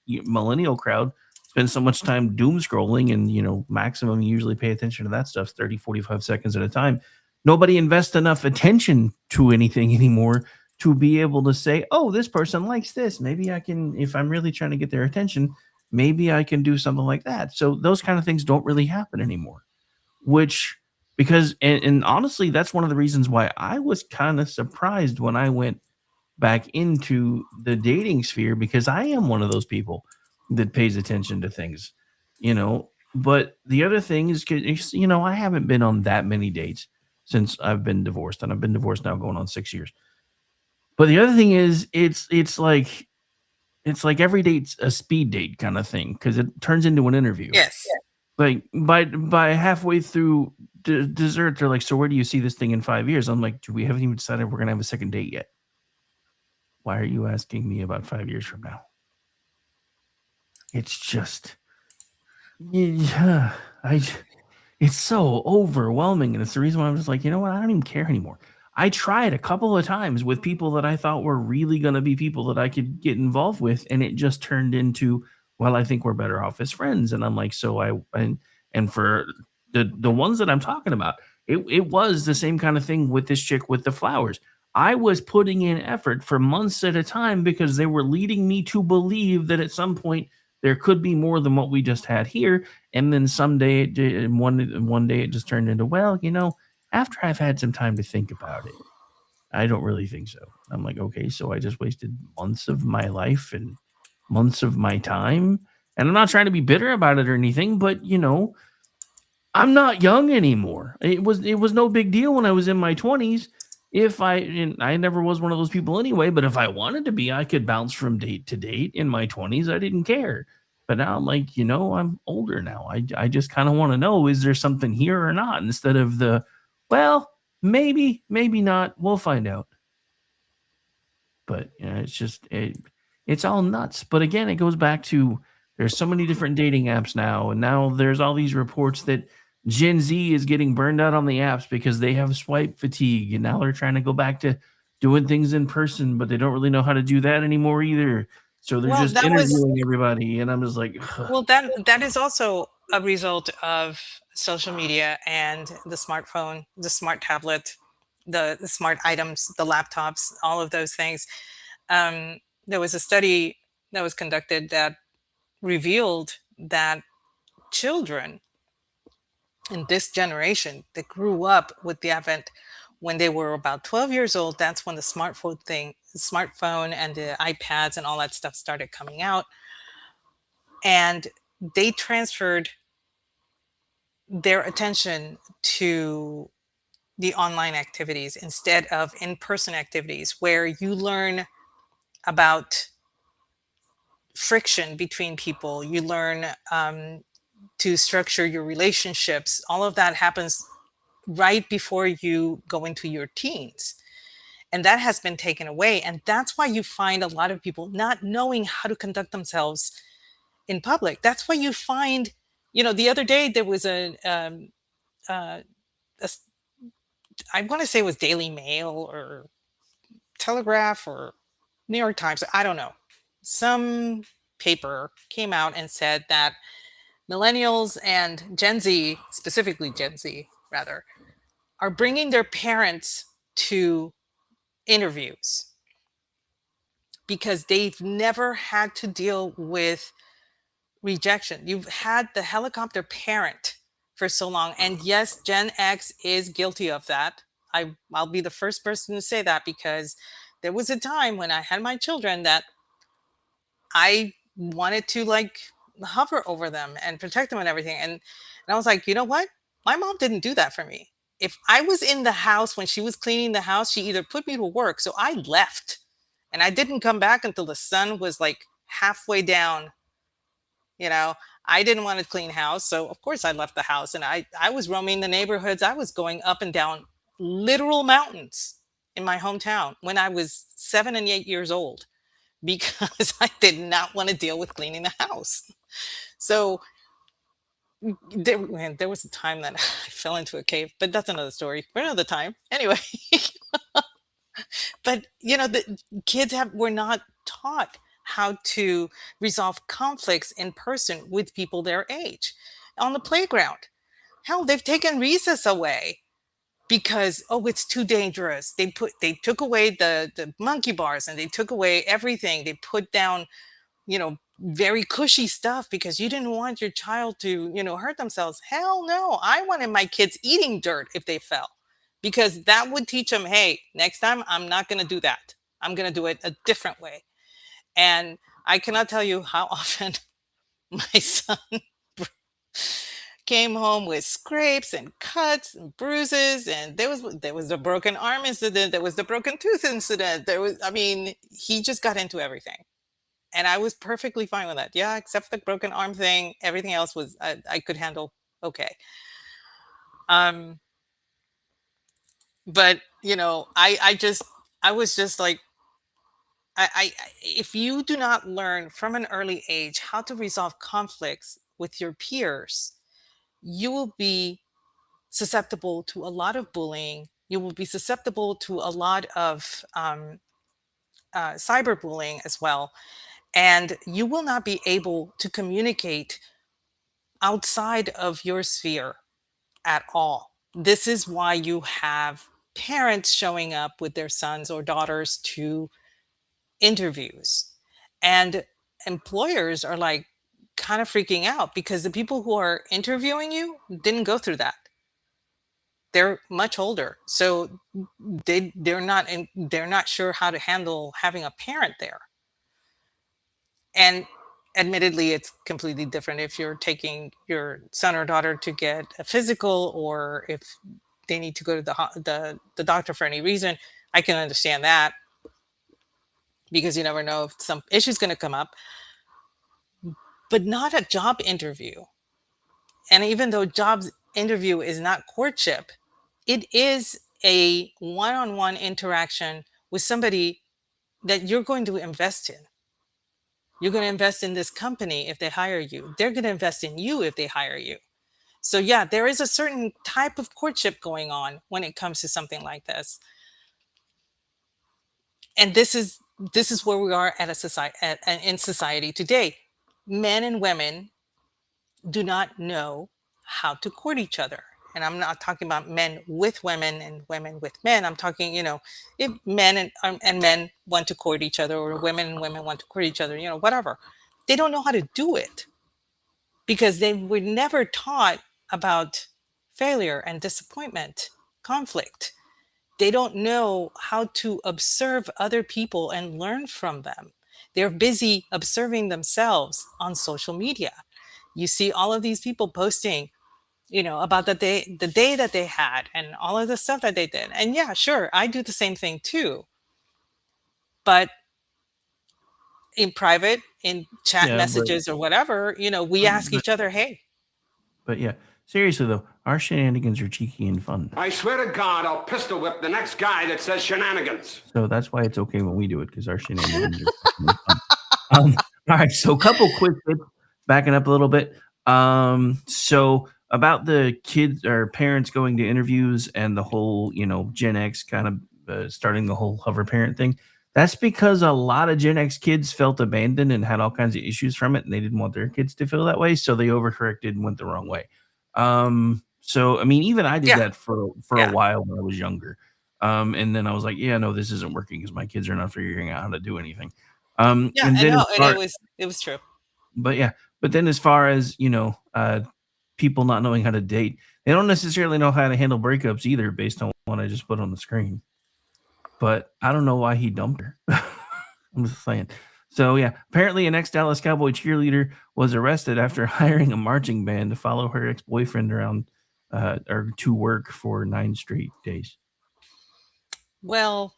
millennial crowd, spend so much time doom scrolling and, maximum you usually pay attention to that stuff 30, 45 seconds at a time. Nobody invests enough attention to anything anymore to be able to say, oh, this person likes this. Maybe I can, if I'm really trying to get their attention, maybe I can do something like that. So those kind of things don't really happen anymore, which, because, and honestly, that's one of the reasons why I was kind of surprised when I went back into the dating sphere because I am one of those people that pays attention to things, But the other thing is, 'cause, I haven't been on that many dates since I've been divorced, and I've been divorced now going on 6 years. But the other thing is, it's like every date's a speed date kind of thing because it turns into an interview. Yes. Like by halfway through dessert, they're like, "So where do you see this thing in 5 years?" I'm like, "We haven't even decided we're gonna have a second date yet. Why are you asking me about 5 years from now?" It's just, yeah, it's so overwhelming, and it's the reason why I'm just like, you know what? I don't even care anymore. I tried a couple of times with people that I thought were really going to be people that I could get involved with, and it just turned into, well, I think we're better off as friends. And I'm like, so and for the ones that I'm talking about, it was the same kind of thing with this chick with the flowers. I was putting in effort for months at a time because they were leading me to believe that at some point there could be more than what we just had here. And then someday, one day, it just turned into, well, after I've had some time to think about it, I don't really think so. I'm like, okay, so I just wasted months of my life and months of my time. And I'm not trying to be bitter about it or anything, but I'm not young anymore. It was no big deal when I was in my 20s. And I never was one of those people anyway, but if I wanted to be, I could bounce from date to date in my 20s. I didn't care. But now I'm like, I'm older now. I just kind of want to know, is there something here or not? Instead of well, maybe, maybe not. We'll find out. But it's just, it's all nuts. But again, it goes back to there's so many different dating apps now. And now there's all these reports that Gen Z is getting burned out on the apps because they have swipe fatigue. And now they're trying to go back to doing things in person, but they don't really know how to do that anymore either. So they're Well, just interviewing everybody. And I'm just like, ugh. well, that is also a result of social media and the smartphone, the smart tablet, the smart items, the laptops, all of those things. There was a study that was conducted that revealed that children in this generation that grew up with the advent when they were about 12 years old, that's when the smartphone and the iPads and all that stuff started coming out. And they transferred their attention to the online activities instead of in-person activities where you learn about friction between people. You learn to structure your relationships. All of that happens right before you go into your teens. And that has been taken away. And that's why you find a lot of people not knowing how to conduct themselves in public. That's why you find, the other day there was uh, a I want to say it was Daily Mail or Telegraph or New York Times. I don't know. Some paper came out and said that millennials and Gen Z, specifically Gen Z, rather, are bringing their parents to interviews because they've never had to deal with rejection. You've had the helicopter parent for so long. And yes, Gen X is guilty of that. I'll be the first person to say that, because there was a time when I had my children that I wanted to like hover over them and protect them and everything. And I was like, you know what? My mom didn't do that for me. If I was in the house when she was cleaning the house, she either put me to work. So I left and I didn't come back until the sun was like halfway down. You know, I didn't want to clean house. So of course I left the house, and I was roaming the neighborhoods. I was going up and down literal mountains in my hometown when I was 7 and 8 years old, because I did not want to deal with cleaning the house. So there was a time that I fell into a cave, but that's another story for another time. Anyway, but the kids were not taught how to resolve conflicts in person with people their age on the playground. Hell, they've taken recess away because, oh, it's too dangerous. They took away the monkey bars, and they took away everything. They put down very cushy stuff because you didn't want your child to hurt themselves. Hell no, I wanted my kids eating dirt if they fell, because that would teach them, hey, next time I'm not going to do that. I'm going to do it a different way. And I cannot tell you how often my son came home with scrapes and cuts and bruises, and there was the broken arm incident, there was the broken tooth incident, he just got into everything. And I was perfectly fine with that. Yeah, except the broken arm thing, everything else was I could handle okay. Um but I was just like, if you do not learn from an early age how to resolve conflicts with your peers, you will be susceptible to a lot of bullying. You will be susceptible to a lot of cyberbullying as well. And you will not be able to communicate outside of your sphere at all. This is why you have parents showing up with their sons or daughters to interviews. And employers are like kind of freaking out because the people who are interviewing you didn't go through that. They're much older. So they're not sure how to handle having a parent there. And admittedly, it's completely different if you're taking your son or daughter to get a physical, or if they need to go to the doctor for any reason. I can understand that, because you never know if some issue's going to come up, but not a job interview. And even though jobs interview is not courtship, it is a one-on-one interaction with somebody that you're going to invest in. You're going to invest in this company if they hire you. They're going to invest in you if they hire you. So yeah, there is a certain type of courtship going on when it comes to something like this. And this is where we are at in society today. Men and women do not know how to court each other. And I'm not talking about men with women and women with men. I'm talking, if men and men want to court each other, or women and women want to court each other, whatever. They don't know how to do it because they were never taught about failure and disappointment, conflict. They don't know how to observe other people and learn from them. They're busy observing themselves on social media. You see all of these people posting, about the day that they had and all of the stuff that they did. And yeah, sure, I do the same thing too. But in private, in chat Yeah, but messages or whatever, we ask but each other, hey, But yeah, seriously though, our shenanigans are cheeky and fun. I swear to God, I'll pistol whip the next guy that says shenanigans. So that's why it's okay when we do it, because our shenanigans are cheeky and fun. All right, so a couple quick tips, backing up a little bit. So about the kids or parents going to interviews and the whole, Gen X kind of starting the whole hover parent thing. That's because a lot of Gen X kids felt abandoned and had all kinds of issues from it, and they didn't want their kids to feel that way, so they overcorrected and went the wrong way. So I mean, even I did Yeah. that for Yeah. a while when I was younger. And then I was like, yeah, no, this isn't working because my kids are not figuring out how to do anything. Yeah, And I then know, as and far it was true. but yeah, but then as far as, people not knowing how to date, they don't necessarily know how to handle breakups either based on what I just put on the screen. But I don't know why he dumped her. I'm just saying. So yeah, apparently an ex-Dallas Cowboy cheerleader was arrested after hiring a marching band to follow her ex-boyfriend around or to work for 9 straight days. Well,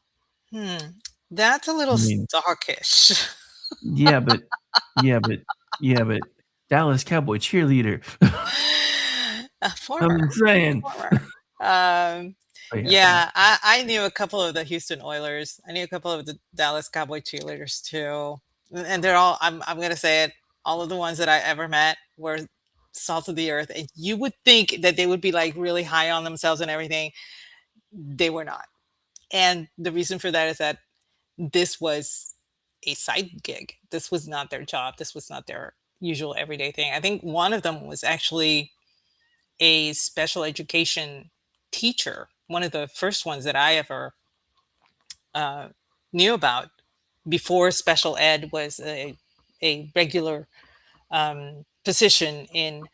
that's a little I mean, stalkish. yeah, but yeah, but yeah, but Dallas Cowboy cheerleader. Former, I'm saying. former. Um, But yeah, yeah, I knew a couple of the Houston Oilers. I knew a couple of the Dallas Cowboy cheerleaders too, and they're all. I'm gonna say it. All of the ones that I ever met were salt of the earth, and you would think that they would be like really high on themselves and everything. They were not, and the reason for that is that this was a side gig. This was not their job. This was not their usual everyday thing. I think one of them was actually a special education teacher, one of the first ones that I ever uh, knew about before special ed was a regular position in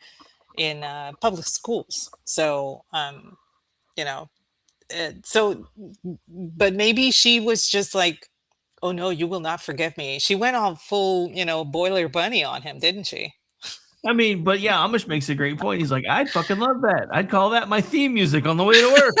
public schools. So you know, so but maybe she was just like, "Oh no, you will not forgive me." She went all full, boiler bunny on him, didn't she? I mean, but yeah, Amish makes a great point. He's like, I'd fucking love that. I'd call that my theme music on the way to work.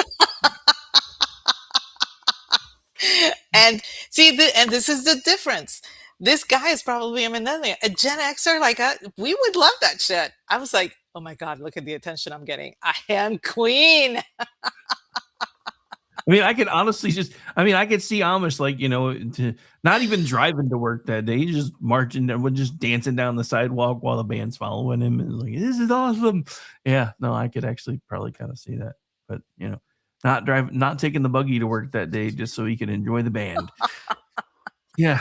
And see, and this is the difference. This guy is probably a millennial, a Gen Xer like we would love that shit. I was like, oh my god, look at the attention I'm getting. I am queen. I mean, I could honestly I could see Amish like, not even driving to work that day, just marching and just dancing down the sidewalk while the band's following him and like, this is awesome. Yeah, no, I could actually probably kind of see that. But not taking the buggy to work that day just so he can enjoy the band. Yeah,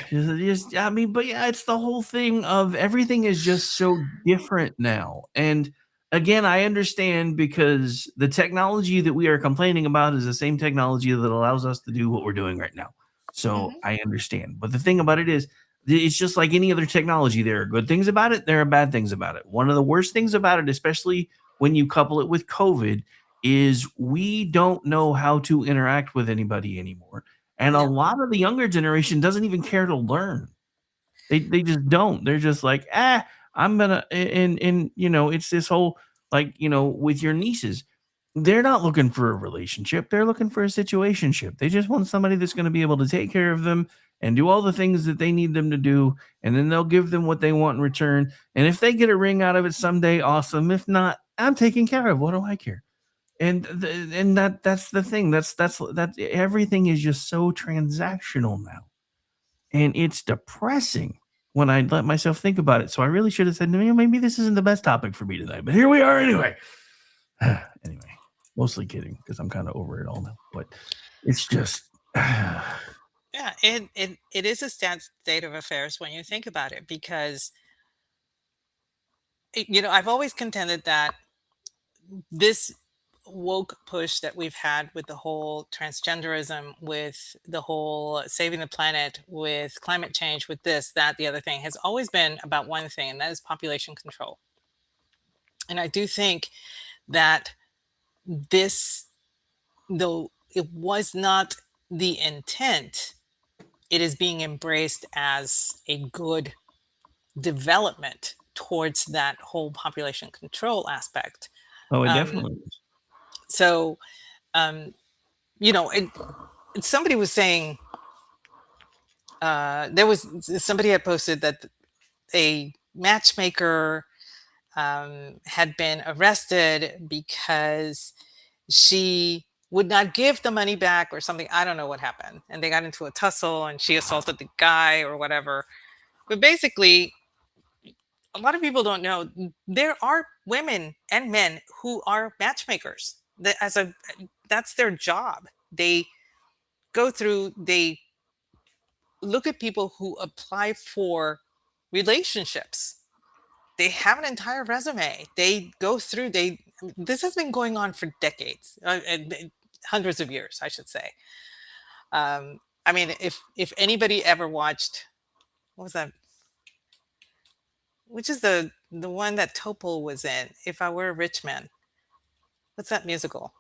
I mean, but yeah, it's the whole thing of everything is just so different now. And again, I understand because the technology that we are complaining about is the same technology that allows us to do what we're doing right now. So Mhm. I understand. But the thing about it is, it's just like any other technology. There are good things about it, there are bad things about it. One of the worst things about it, especially when you couple it with COVID, is we don't know how to interact with anybody anymore. And a No. lot of the younger generation doesn't even care to learn. They just don't. They're just like, I'm gonna and it's this whole like, with your nieces. They're not looking for a relationship. They're looking for a situationship. They just want somebody that's going to be able to take care of them and do all the things that they need them to do, and then they'll give them what they want in return. And if they get a ring out of it someday, awesome. If not, I'm taking care of. What do I care? And that's the thing. That everything is just so transactional now. And it's depressing when I let myself think about it. So I really should have said, no, maybe this isn't the best topic for me tonight, but here we are anyway. Anyway, mostly kidding because I'm kind of over it all now. But it's just Yeah, it is a sad state of affairs when you think about it because I've always contended that this woke push that we've had with the whole transgenderism, with the whole saving the planet, with climate change, with this, that, the other thing, has always been about one thing, and that is population control. And I do think that this, though it was not the intent, it is being embraced as a good development towards that whole population control aspect. oh, it Um, definitely is. so, um, somebody was saying, there was somebody had posted that a matchmaker had been arrested because she would not give the money back or something. I don't know what happened. And they got into a tussle and she assaulted the guy or whatever. But basically, a lot of people don't know there are women and men who are matchmakers. That's their job. They they look at people who apply for relationships. They have an entire resume. They go through this has been going on for decades, hundreds of years, I should say. I mean, if anybody ever watched, what was that? Which is the one that Topol was in? If I Were a Rich Man. What's that musical?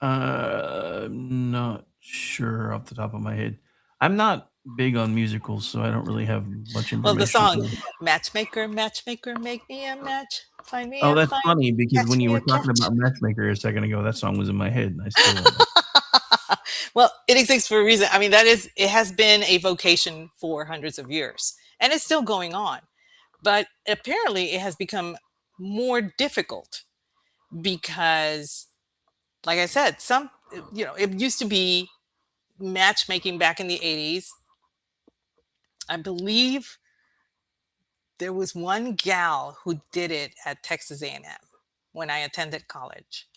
Not sure off the top of my head. I'm not big on musicals, so I don't really have much Well, the information. song "Matchmaker, Matchmaker, Make Me a Match, Find Me Oh, a that's Find, funny because Catch when you Me were a talking Catch." about Matchmaker a second ago, that song was in my head, and I still don't know. Well, it exists for a reason. I mean, it has been a vocation for hundreds of years, and it's still going on. But apparently, it has become more difficult because, like I said, it used to be matchmaking back in the 80s. I believe there was one gal who did it at Texas A&M when I attended college,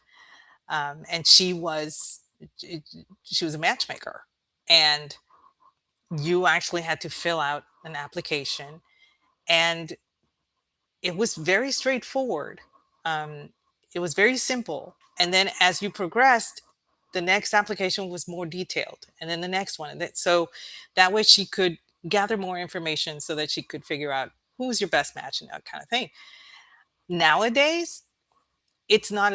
and she was a matchmaker, and you actually had to fill out an application, and it was very straightforward. Um, it was very simple, and then as you progressed, the next application was more detailed, and then the next one, so that way she could gather more information so that she could figure out who was your best match and that kind of thing. Nowadays, it's not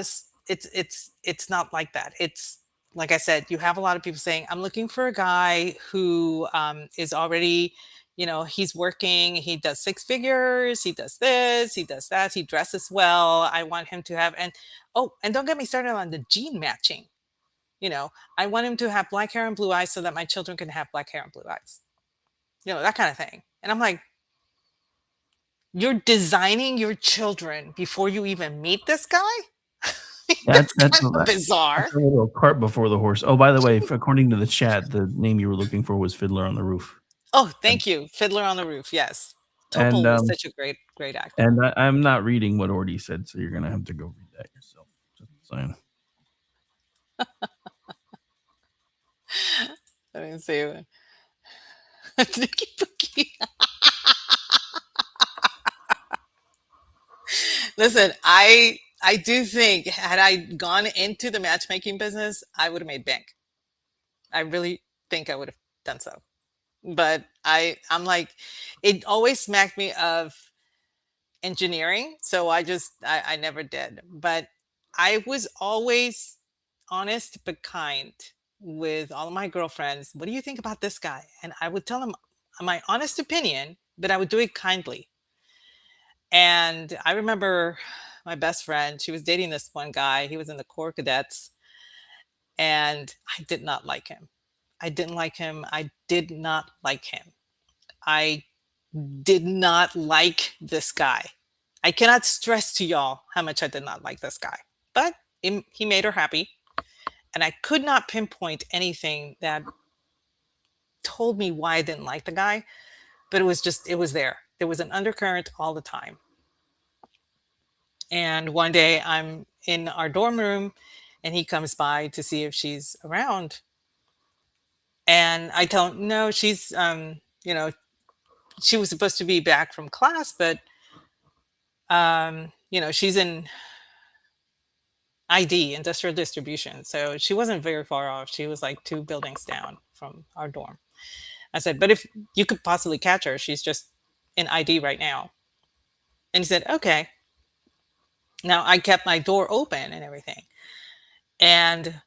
like that. It's like I said, you have a lot of people saying, I'm looking for a guy who is already, he's working, he does six figures, he does this, he does that, he dresses well, I want him to have, and oh, and don't get me started on the gene matching. I want him to have black hair and blue eyes so that my children can have black hair and blue eyes, that kind of thing. And I'm like, you're designing your children before you even meet this guy? That's That's that's kind of bizarre. that's a little cart before the horse. Oh, by the way, according to the chat, the name you were looking for was Fiddler on the Roof. Oh, thank you. Fiddler on the Roof. Yes. And Topol was such a great, great actor. I'm not reading what Ordy said, so you're gonna have to go read that yourself. Just saying. Let me see. Nikki Pookie. Listen, I do think had I gone into the matchmaking business, I would have made bank. I really think I would have done so. But I'm like, it always smacked me of engineering, so I never did. But I was always honest but kind with all of my girlfriends. What do you think about this guy? And I would tell them my honest opinion, but I would do it kindly. And I remember my best friend, she was dating this one guy. He was in the Corps Cadets, and I did not like him. I didn't like him. I did not like him. I did not like this guy. I cannot stress to y'all how much I did not like this guy. But he made her happy. And I could not pinpoint anything that told me why I didn't like the guy. But it was there. There was an undercurrent all the time. And one day I'm in our dorm room and he comes by to see if she's around. And I tell him, no, she's, she was supposed to be back from class, but, she's in ID, industrial distribution. So she wasn't very far off. She was like 2 buildings down from our dorm. I said, but if you could possibly catch her, she's just in ID right now. And he said, okay. Now I kept my door open and everything. And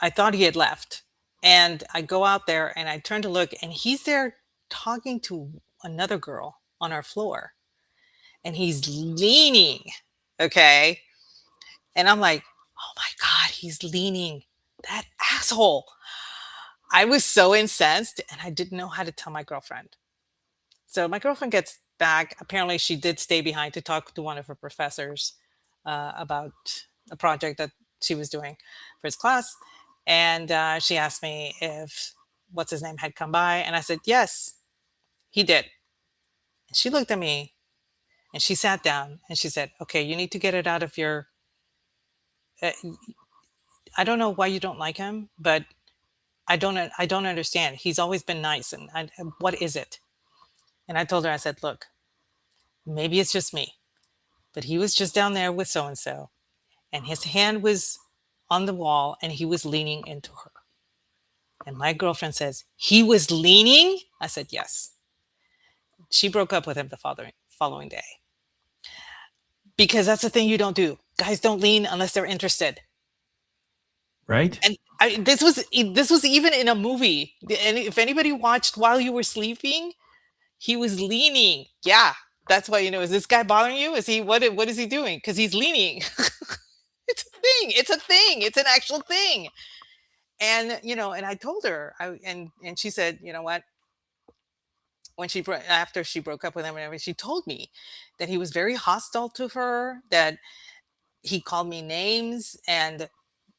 I thought he had left. And I go out there and I turn to look and he's there talking to another girl on our floor. And he's leaning. Okay. And I'm like, oh my God, he's leaning. That asshole. I was so incensed and I didn't know how to tell my girlfriend. So my girlfriend gets back. Apparently, she did stay behind to talk to one of her professors about a project that she was doing for his class. And she asked me if what's his name had come by, and I said yes, he did. And she looked at me and she sat down and she said, "Okay, you need to get it out of your. Uh, I don't know why you don't like him, but I don't understand. He's always been nice, and what is it?" And I told her, I said, "Look, maybe it's just me, but he was just down there with so and so, and his hand was on the wall, and he was leaning into her." And my girlfriend says, "He was leaning?" I said, "Yes." She broke up with him the following day because that's the thing you don't do. Guys don't lean unless they're interested. Right? And this was even in a movie. And if anybody watched While You Were Sleeping, he was leaning. Yeah, that's why, is this guy bothering you? Is he what is he doing? Because he's leaning. It's a thing. It's a thing. It's an actual thing. And and I told her, and she said, "You know what?" When after she broke up with him and everything, she told me that he was very hostile to her, that he called me names, and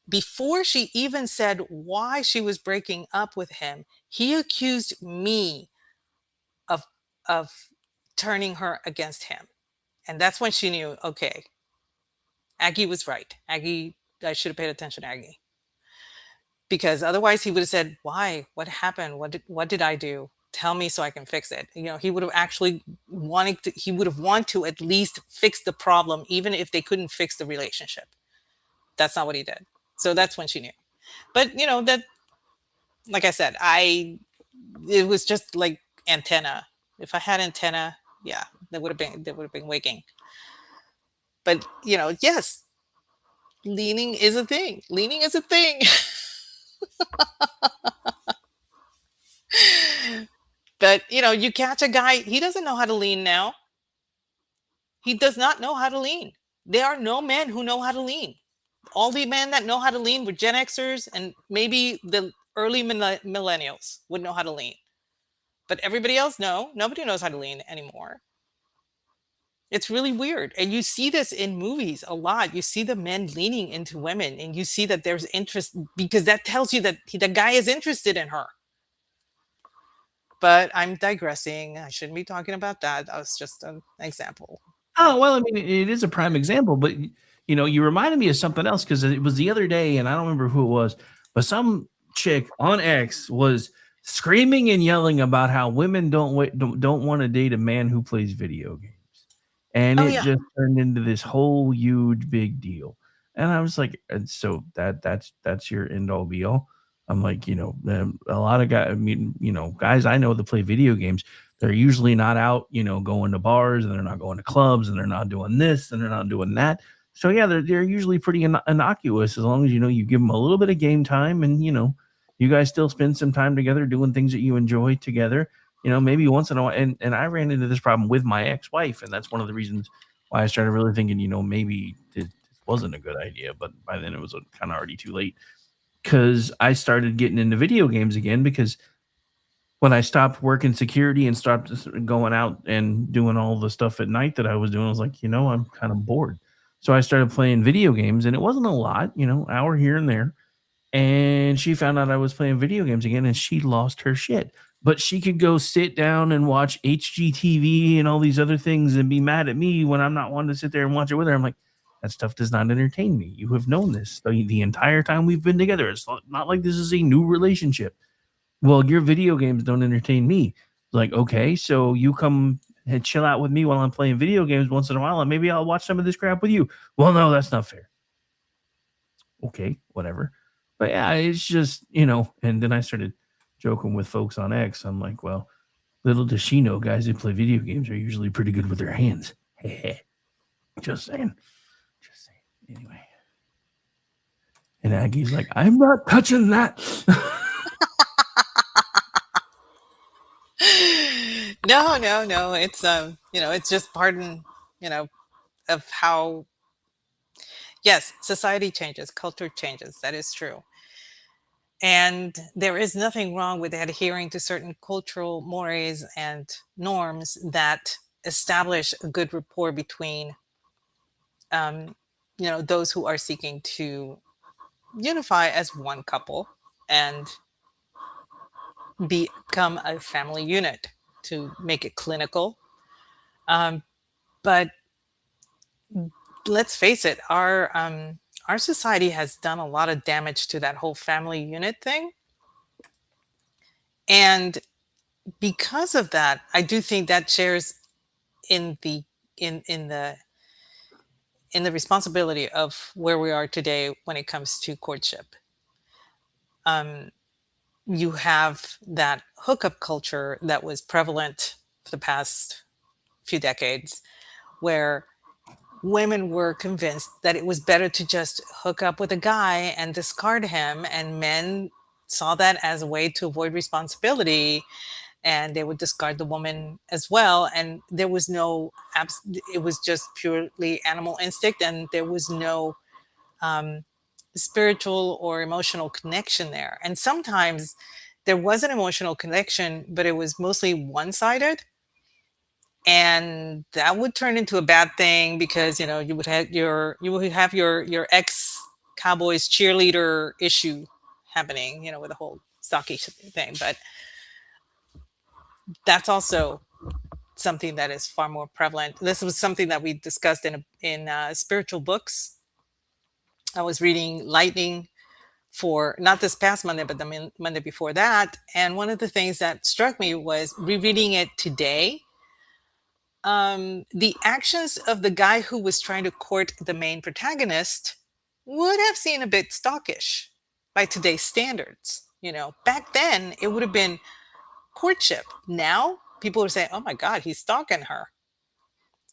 before she even said why she was breaking up with him, he accused me of of turning her against him. And that's when she knew, okay, Aggie was right. I should have paid attention to Aggie. Because otherwise he would have said, "Why? What happened? What did I do? Tell me so I can fix it." He would have actually he would have wanted to at least fix the problem, even if they couldn't fix the relationship. That's not what he did. So that's when she knew. But that, like I said, it was just like antenna. If I had antenna, yeah, they would have been waking. But yes, leaning is a thing. Leaning is a thing. But you catch a guy, he doesn't know how to lean now. He does not know how to lean. There are no men who know how to lean. All the men that know how to lean were Gen Xers and maybe the early millennials would know how to lean. But everybody else, no, nobody knows how to lean anymore. It's really weird. And you see this in movies a lot. You see the men leaning into women, and you see that there's interest because that tells you that the guy is interested in her. But I'm digressing. I shouldn't be talking about that. That was just an example. Oh, well, I mean, it is a prime example, but you reminded me of something else because it was the other day, and I don't remember who it was, but some chick on X was screaming and yelling about how women don't want to date a man who plays video games, and Oh it yeah. just turned into this whole huge big deal. And I was like, and so that's your end all be all. I'm like, a lot of guys, I mean, guys I know that play video games, they're usually not out, going to bars, and they're not going to clubs, and they're not doing this, and they're not doing that. So yeah, they're usually pretty innocuous as long as you give them a little bit of game time, and you guys still spend some time together doing things that you enjoy together. Maybe once in a while. And I ran into this problem with my ex-wife, and that's one of the reasons why I started really thinking, maybe this wasn't a good idea. But by then it was kind of already too late, because I started getting into video games again because when I stopped working security and stopped going out and doing all the stuff at night that I was doing, I was like, I'm kind of bored. So I started playing video games, and it wasn't a lot, hour here and there. And she found out I was playing video games again, and she lost her shit. But she could go sit down and watch HGTV and all these other things and be mad at me when I'm not wanting to sit there and watch it with her. I'm like, that stuff does not entertain me. You have known this the entire time we've been together. It's not like this is a new relationship. Well, your video games don't entertain me. Like, okay, so you come and chill out with me while I'm playing video games once in a while, and maybe I'll watch some of this crap with you. Well, no, that's not fair. Okay, whatever. But yeah, it's just, and then I started joking with folks on X. I'm like, well, little does she know, guys who play video games are usually pretty good with their hands. Just saying. Just saying. Anyway. And Aggie's like, I'm not touching that. No. It's it's just part of how, yes, society changes, culture changes. That is true. And there is nothing wrong with adhering to certain cultural mores and norms that establish a good rapport between those who are seeking to unify as one couple and become a family unit, to make it clinical. But let's face it, our society has done a lot of damage to that whole family unit thing. And because of that, I do think that shares in the in in the in the responsibility of where we are today when it comes to courtship. Um, you have that hookup culture that was prevalent for the past few decades, where women were convinced that it was better to just hook up with a guy and discard him, and men saw that as a way to avoid responsibility, and they would discard the woman as well. And there was no it was just purely animal instinct, and there was no um, spiritual or emotional connection there. And sometimes there was an emotional connection, but it was mostly one-sided, and that would turn into a bad thing, because you would have your ex Cowboys cheerleader issue happening, with the whole stocky thing. But that's also something that is far more prevalent. This was something that we discussed in spiritual books. I was reading Lightning for not this past Monday, but the Monday before that. And one of the things that struck me was rereading it today. The actions of the guy who was trying to court the main protagonist would have seemed a bit stalkish by today's standards. Back then it would have been courtship. Now people would say, "Oh my God, he's stalking her."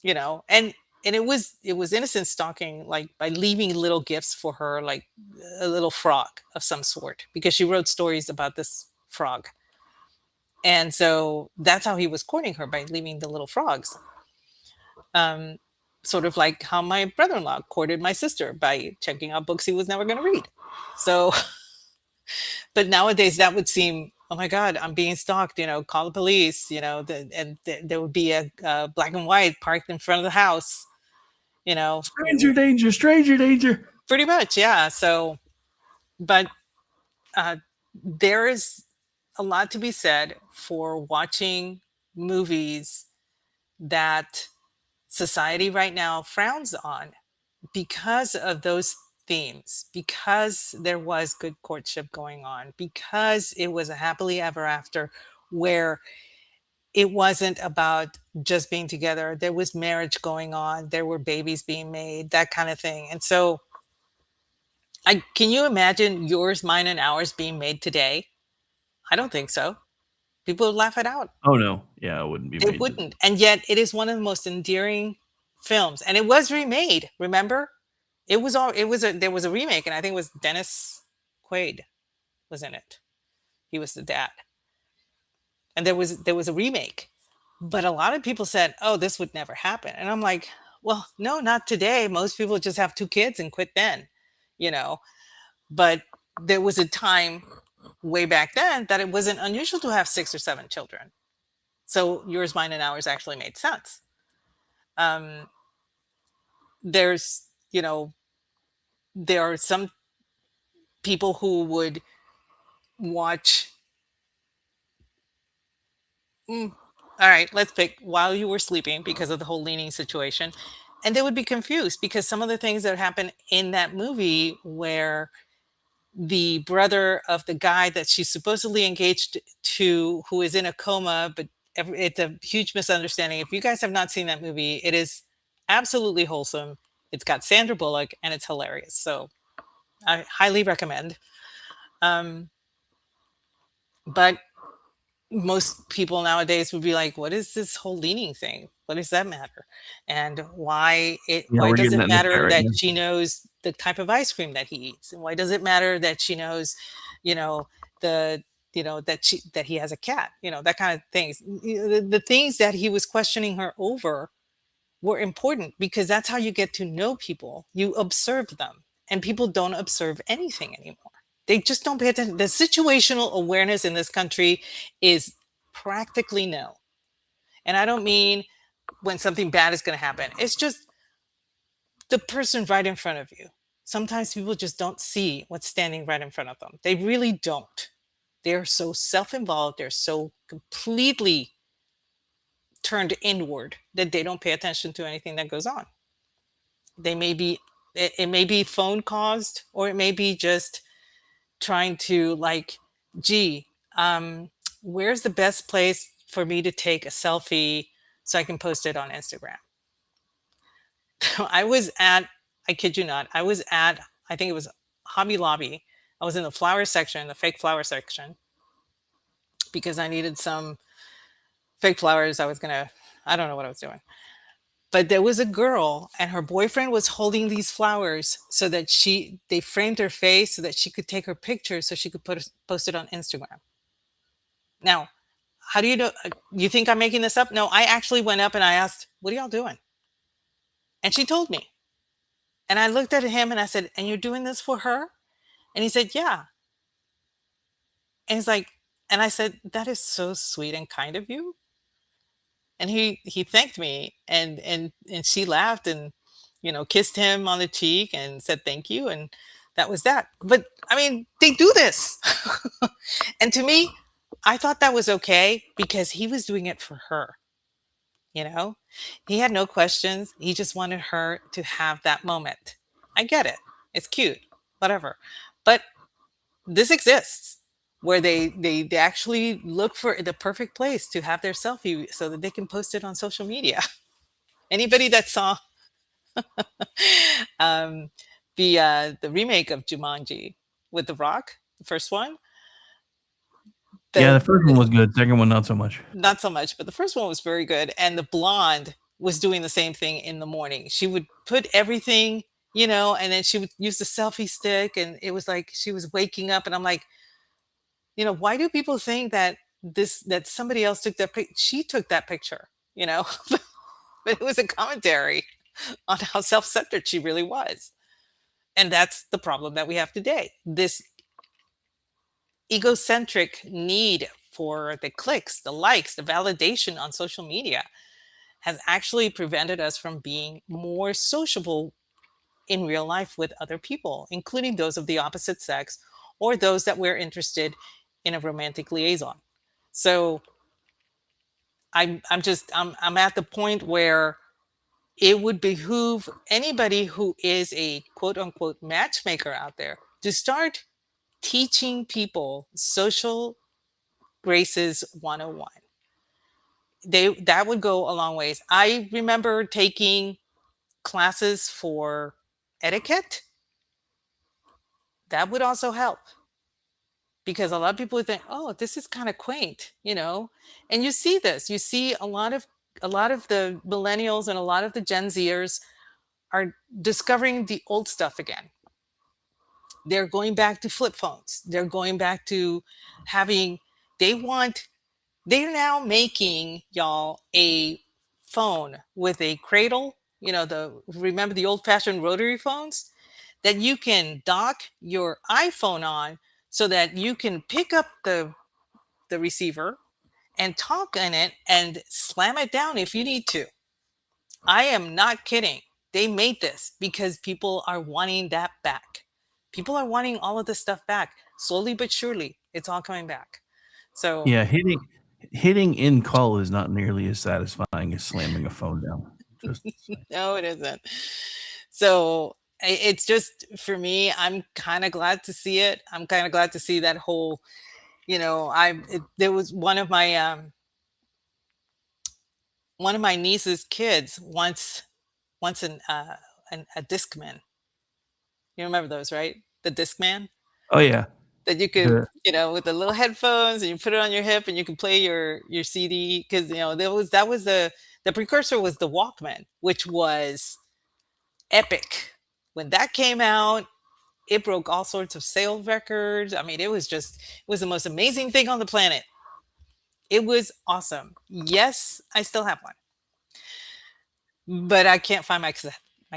And it was innocent stalking, like by leaving little gifts for her, like a little frog of some sort, because she wrote stories about this frog. And so that's how he was courting her, by leaving the little frogs. Sort of like how my brother-in-law courted my sister, by checking out books he was never going to read. So, but nowadays that would seem, oh my God, I'm being stalked, call the police, and there would be a black and white parked in front of the house, Stranger danger, stranger danger. pretty much. Yeah. So, but there is a lot to be said for watching movies that society right now frowns on, because of those themes, because there was good courtship going on, because it was a happily ever after, where it wasn't about just being together. There was marriage going on, there were babies being made, that kind of thing. And so, can you imagine yours, mine, and ours being made today? I don't think so. People would laugh it out. Oh no, yeah, it wouldn't be They made. wouldn't. And yet it is one of the most endearing films. And it was remade, remember? There was a remake, and I think it was Dennis Quaid was in it. He was the dad. And there was a remake. But a lot of people said, "Oh, this would never happen." And I'm like, "Well, no, not today. Most people just have 2 kids and quit then." You know, but there was a time way back then that it wasn't unusual to have 6 or 7 children. So yours, mine, and ours actually made sense. Um, there's, there are some people who would watch. All right, let's pick while you were sleeping, because of the whole leaning situation. And they would be confused, because some of the things that happen in that movie, where the brother of the guy that she's supposedly engaged to, who is in a coma, but it's a huge misunderstanding. If you guys have not seen that movie, it is absolutely wholesome. It's got Sandra Bullock, and it's hilarious. So I highly recommend. But most people nowadays would be like, "What is this whole leaning thing? What does that matter? And why we're does getting it that in the chat matter right that now. she knows the type of ice cream that he eats? And why does it matter that she knows, you know, the that he has a cat? That kind of things. The things that he was questioning her over were important, because that's how you get to know people. You observe them, and people don't observe anything anymore. They just don't pay attention. The situational awareness in this country is practically nil. And I don't mean when something bad is going to happen. It's just the person right in front of you. Sometimes people just don't see what's standing right in front of them. They really don't. They're so self involved, they're so completely turned inward that they don't pay attention to anything that goes on. They may be, it may be phone caused, or it may be just trying to, like, gee, where's the best place for me to take a selfie so I can post it on Instagram? I was at, I kid you not, I was at, I think it was Hobby Lobby. I was in the flower section, the fake flower section, because I needed some fake flowers. I don't know what I was doing. But there was a girl and her boyfriend was holding these flowers so that they framed her face so that she could take her picture so she could post it on Instagram. Now, how do you know? You think I'm making this up? No, I actually went up and I asked, what are y'all doing? And she told me. And I looked at him and I said, and you're doing this for her? And he said, yeah. And he's like, and I said, that is so sweet and kind of you. And he thanked me, and she laughed and, kissed him on the cheek and said thank you, and that was that. But I mean, they do this. And to me, I thought that was okay because he was doing it for her. He had no questions. He just wanted her to have that moment. I get it. It's cute, whatever. But this exists where they actually look for the perfect place to have their selfie so that they can post it on social media. Anybody that saw um, the remake of Jumanji with The Rock, the first one, The first one was good. Second one, not so much. Not so much, but the first one was very good. And the blonde was doing the same thing in the morning. She would put everything, and then she would use the selfie stick, and it was like she was waking up. And I'm like, why do people think that somebody else took that picture? She took that picture, but it was a commentary on how self-centered she really was. And that's the problem that we have today. This egocentric need for the clicks, the likes, the validation on social media has actually prevented us from being more sociable in real life with other people, including those of the opposite sex or those that we're interested in a romantic liaison. So I'm at the point where it would behoove anybody who is a quote unquote matchmaker out there to start teaching people social graces 101. That would go a long ways. I remember taking classes for etiquette. That would also help, because a lot of people would think, oh, this is kind of quaint, and you see this. You see a lot of the millennials and a lot of the Gen Zers are discovering the old stuff again. They're going back to flip phones. They're going back to having, they're now making, y'all, a phone with a cradle, remember the old fashioned rotary phones that you can dock your iPhone on so that you can pick up the receiver and talk in it and slam it down if you need to. I am not kidding. They made this because people are wanting that back. People are wanting all of this stuff back. Slowly but surely, it's all coming back. So yeah, hitting in call is not nearly as satisfying as slamming a phone down. No, it isn't. So it's just, for me, I'm kind of glad to see it. I'm kind of glad to see that whole, there was one of my niece's kids once a Discman. You remember those, right? The Discman? Oh yeah. That you could, with the little headphones, and you put it on your hip and you can play your CD, because that was the precursor was the Walkman, which was epic. When that came out, it broke all sorts of sale records. I mean, it was the most amazing thing on the planet. It was awesome. Yes, I still have one, but I can't find my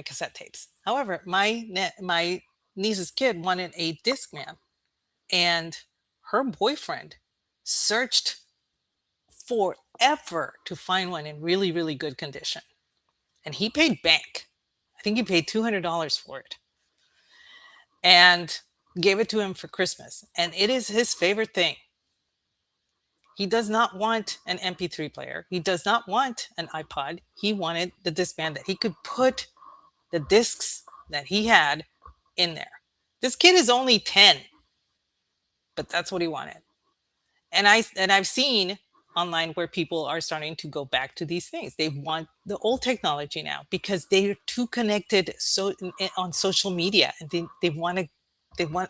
cassette tapes. However, my niece's kid wanted a Discman, and her boyfriend searched forever to find one in really, really good condition. And he paid bank. I think he paid $200 for it and gave it to him for Christmas. And it is his favorite thing. He does not want an MP3 player. He does not want an iPod. He wanted the Discman that he could put the discs that he had in there. This kid is only 10, but that's what he wanted. And I've seen online where people are starting to go back to these things. They want the old technology now because they're too connected on social media, and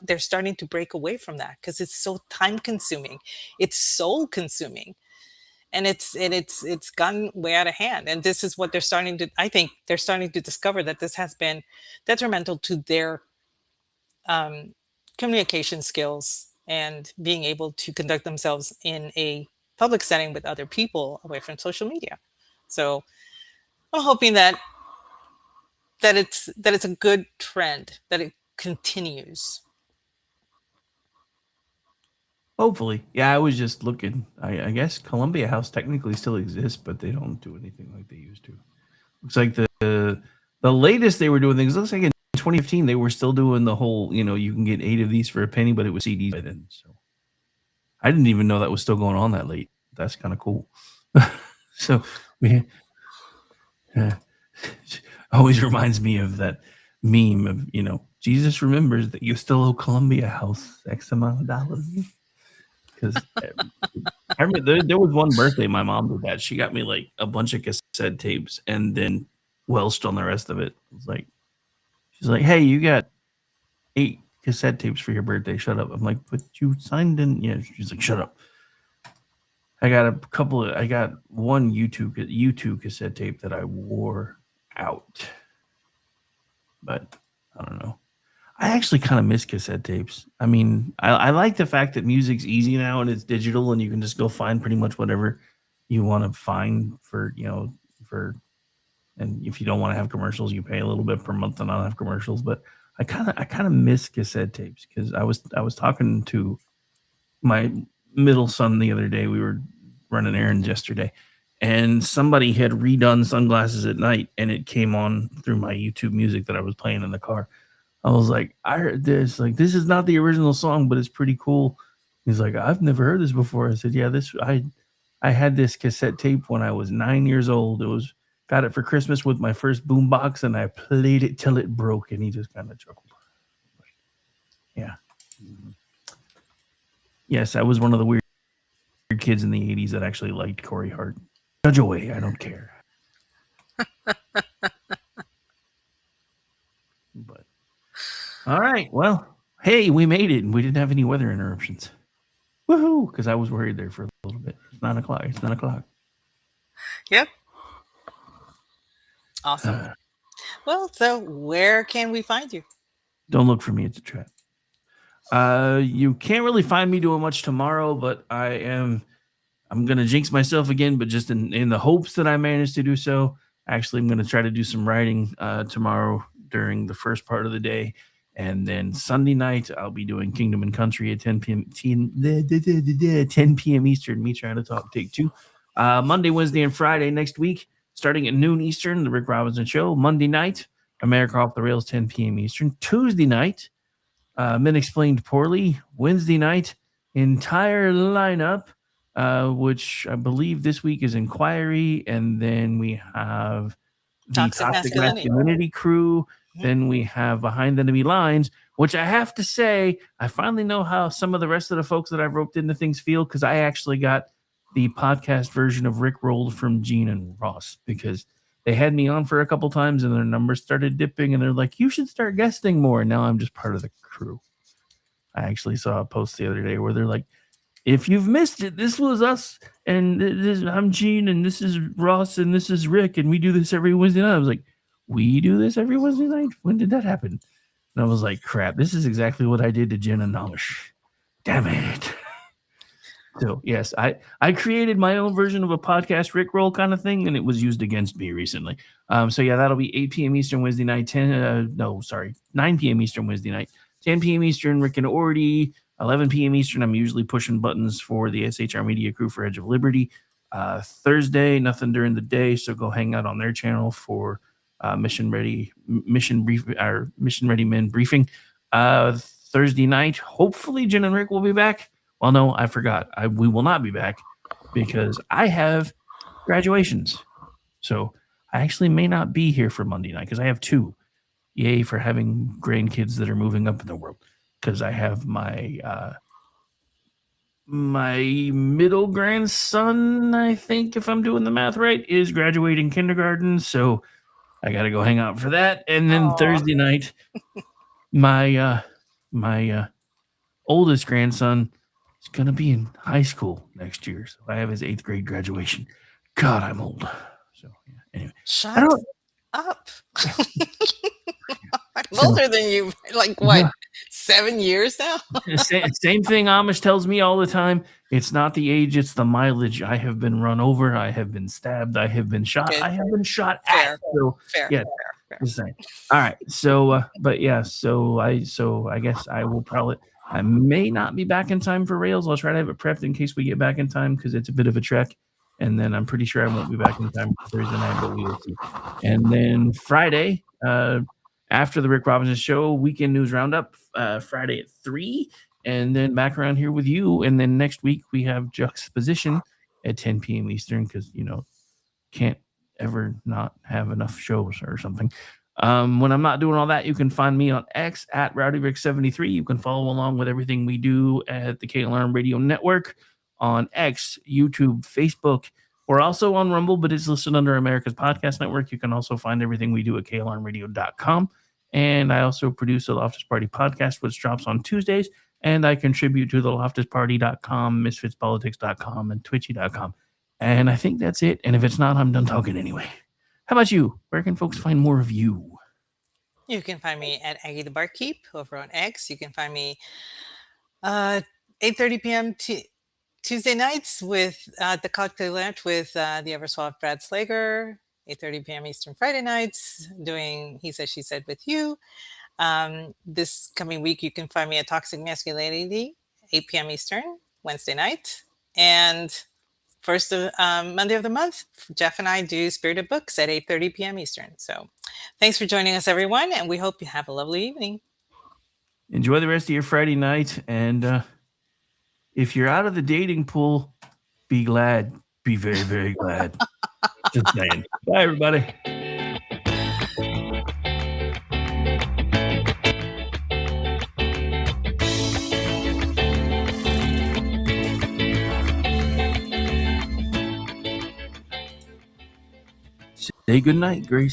they're starting to break away from that because it's so time consuming, it's soul consuming, and it's gotten way out of hand. And this is what I think they're starting to discover, that this has been detrimental to their communication skills and being able to conduct themselves in a public setting with other people away from social media. So I'm hoping that it's a good trend, that it continues. Hopefully. Yeah, I was just looking. I guess Columbia House technically still exists, but they don't do anything like they used to. Looks like the latest they were doing things, looks like in 2015 they were still doing the whole, you can get 8 of these for a penny, but it was CDs by then. So I didn't even know that was still going on that late. That's kind of cool. So we always reminds me of that meme of, Jesus remembers that you still owe Columbia House X amount of dollars. Because I remember there was one birthday my mom did that. She got me like a bunch of cassette tapes and then welched on the rest of it. She's like, hey, you got 8 cassette tapes for your birthday. Shut up. I'm like, but you signed in. Yeah. She's like, shut up. I got one U2 cassette tape that I wore out. But I don't know. I actually kind of miss cassette tapes. I mean, I like the fact that music's easy now and it's digital and you can just go find pretty much whatever you want to find and if you don't want to have commercials, you pay a little bit per month to not have commercials. But I kind of miss cassette tapes because I was talking to my middle son the other day. We were running errands yesterday and somebody had redone Sunglasses at Night and it came on through my YouTube music that I was playing in the car. I was like, I heard this. Like, this is not the original song, but it's pretty cool. He's like, I've never heard this before. I said, yeah, I had this cassette tape when I was 9 years old. Got it for Christmas with my first boombox, and I played it till it broke. And he just kind of chuckled. Yeah. Yes, I was one of the weird kids in the 80s that actually liked Corey Hart. Judge away, I don't care. But all right, well, hey, we made it, and we didn't have any weather interruptions. Woohoo! Because I was worried there for a little bit. It's 9 o'clock. It's 9 o'clock. Yep. Awesome. Well, so where can we find you? Don't look for me. It's a trap. You can't really find me doing much tomorrow, but I'm going to jinx myself again, but just in the hopes that I manage to do so. Actually, I'm going to try to do some writing tomorrow during the first part of the day. And then Sunday night, I'll be doing Kingdom and Country at 10 p.m. 10 p.m. Eastern, me trying to talk, take 2. Monday, Wednesday, and Friday next week, starting at noon Eastern, The Rick Robinson Show. Monday night, America Off the Rails, 10 p.m. Eastern. Tuesday night, Men Explained Poorly. Wednesday night, entire lineup, which I believe this week is Inquiry. And then we have the Toxic Masculinity Crew. Then we have Behind Enemy Lines, which I have to say, I finally know how some of the rest of the folks that I've roped into things feel, because I actually got the podcast version of Rick rolled from Gene and Ross, because they had me on for a couple times and their numbers started dipping and they're like, you should start guesting more. And now I'm just part of the crew. I actually saw a post the other day where they're like, if you've missed it, this was us, and I'm Gene, and this is Ross, and this is Rick, and we do this every Wednesday night. I was like, we do this every Wednesday night? When did that happen? And I was like, crap, this is exactly what I did to Jen and Namish. Damn it. So, yes, I created my own version of a podcast Rickroll kind of thing, and it was used against me recently. So, yeah, that'll be 8 p.m. Eastern Wednesday night, 9 p.m. Eastern Wednesday night, 10 p.m. Eastern, Rick and Ordy, 11 p.m. Eastern. I'm usually pushing buttons for the SHR Media Crew for Edge of Liberty. Thursday, nothing during the day, so go hang out on their channel for Mission Ready Men briefing. Thursday night, hopefully Jen and Rick will be back. Well, no, I forgot. We will not be back because I have graduations. So I actually may not be here for Monday night because I have 2. Yay for having grandkids that are moving up in the world. Because I have my my middle grandson, I think, if I'm doing the math right, is graduating kindergarten. So I got to go hang out for that. And then Thursday night, my oldest grandson is going to be in high school next year. So I have his 8th grade graduation. God, I'm old. So yeah, anyway. Shut up. I'm older than you. Like what? Yeah. 7 years now? Same thing Amish tells me all the time. It's not the age, it's the mileage. I have been run over. I have been stabbed. I have been shot. Good. I have been shot Fair. at. So, Fair. yeah, Fair. just saying. All right. So, but yeah, so I guess I will probably, I may not be back in time for Rails. I'll try to have it prepped in case we get back in time because it's a bit of a trek. And then I'm pretty sure I won't be back in time for Thursday night, but we will see. And then Friday, after the Rick Robinson Show, Weekend News Roundup, Friday at 3, and then back around here with you. And then next week we have Juxtaposition at 10 p.m. Eastern because, can't ever not have enough shows or something. When I'm not doing all that, you can find me on X at RowdyRick73. You can follow along with everything we do at the KLRM Radio Network on X, YouTube, Facebook. We're also on Rumble, but it's listed under America's Podcast Network. You can also find everything we do at klrmradio.com. And I also produce a Loftus Party podcast, which drops on Tuesdays. And I contribute to the loftusparty.com, misfitspolitics.com, and twitchy.com. And I think that's it. And if it's not, I'm done talking anyway. How about you? Where can folks find more of you? You can find me at Aggie the Barkeep over on X. You can find me 8:30 p.m. Tuesday nights with the Cocktail Lounge with the ever suave Brad Slager. 8:30 p.m. Eastern Friday nights doing He Said, She Said with you. This coming week, you can find me at Toxic Masculinity, 8 p.m. Eastern, Wednesday night. And first Monday of the month, Jeff and I do Spirited Books at 8:30 p.m. Eastern. So thanks for joining us, everyone, and we hope you have a lovely evening. Enjoy the rest of your Friday night. And if you're out of the dating pool, be glad. Be very, very glad. Just saying. Bye, everybody. Say good night, Grace.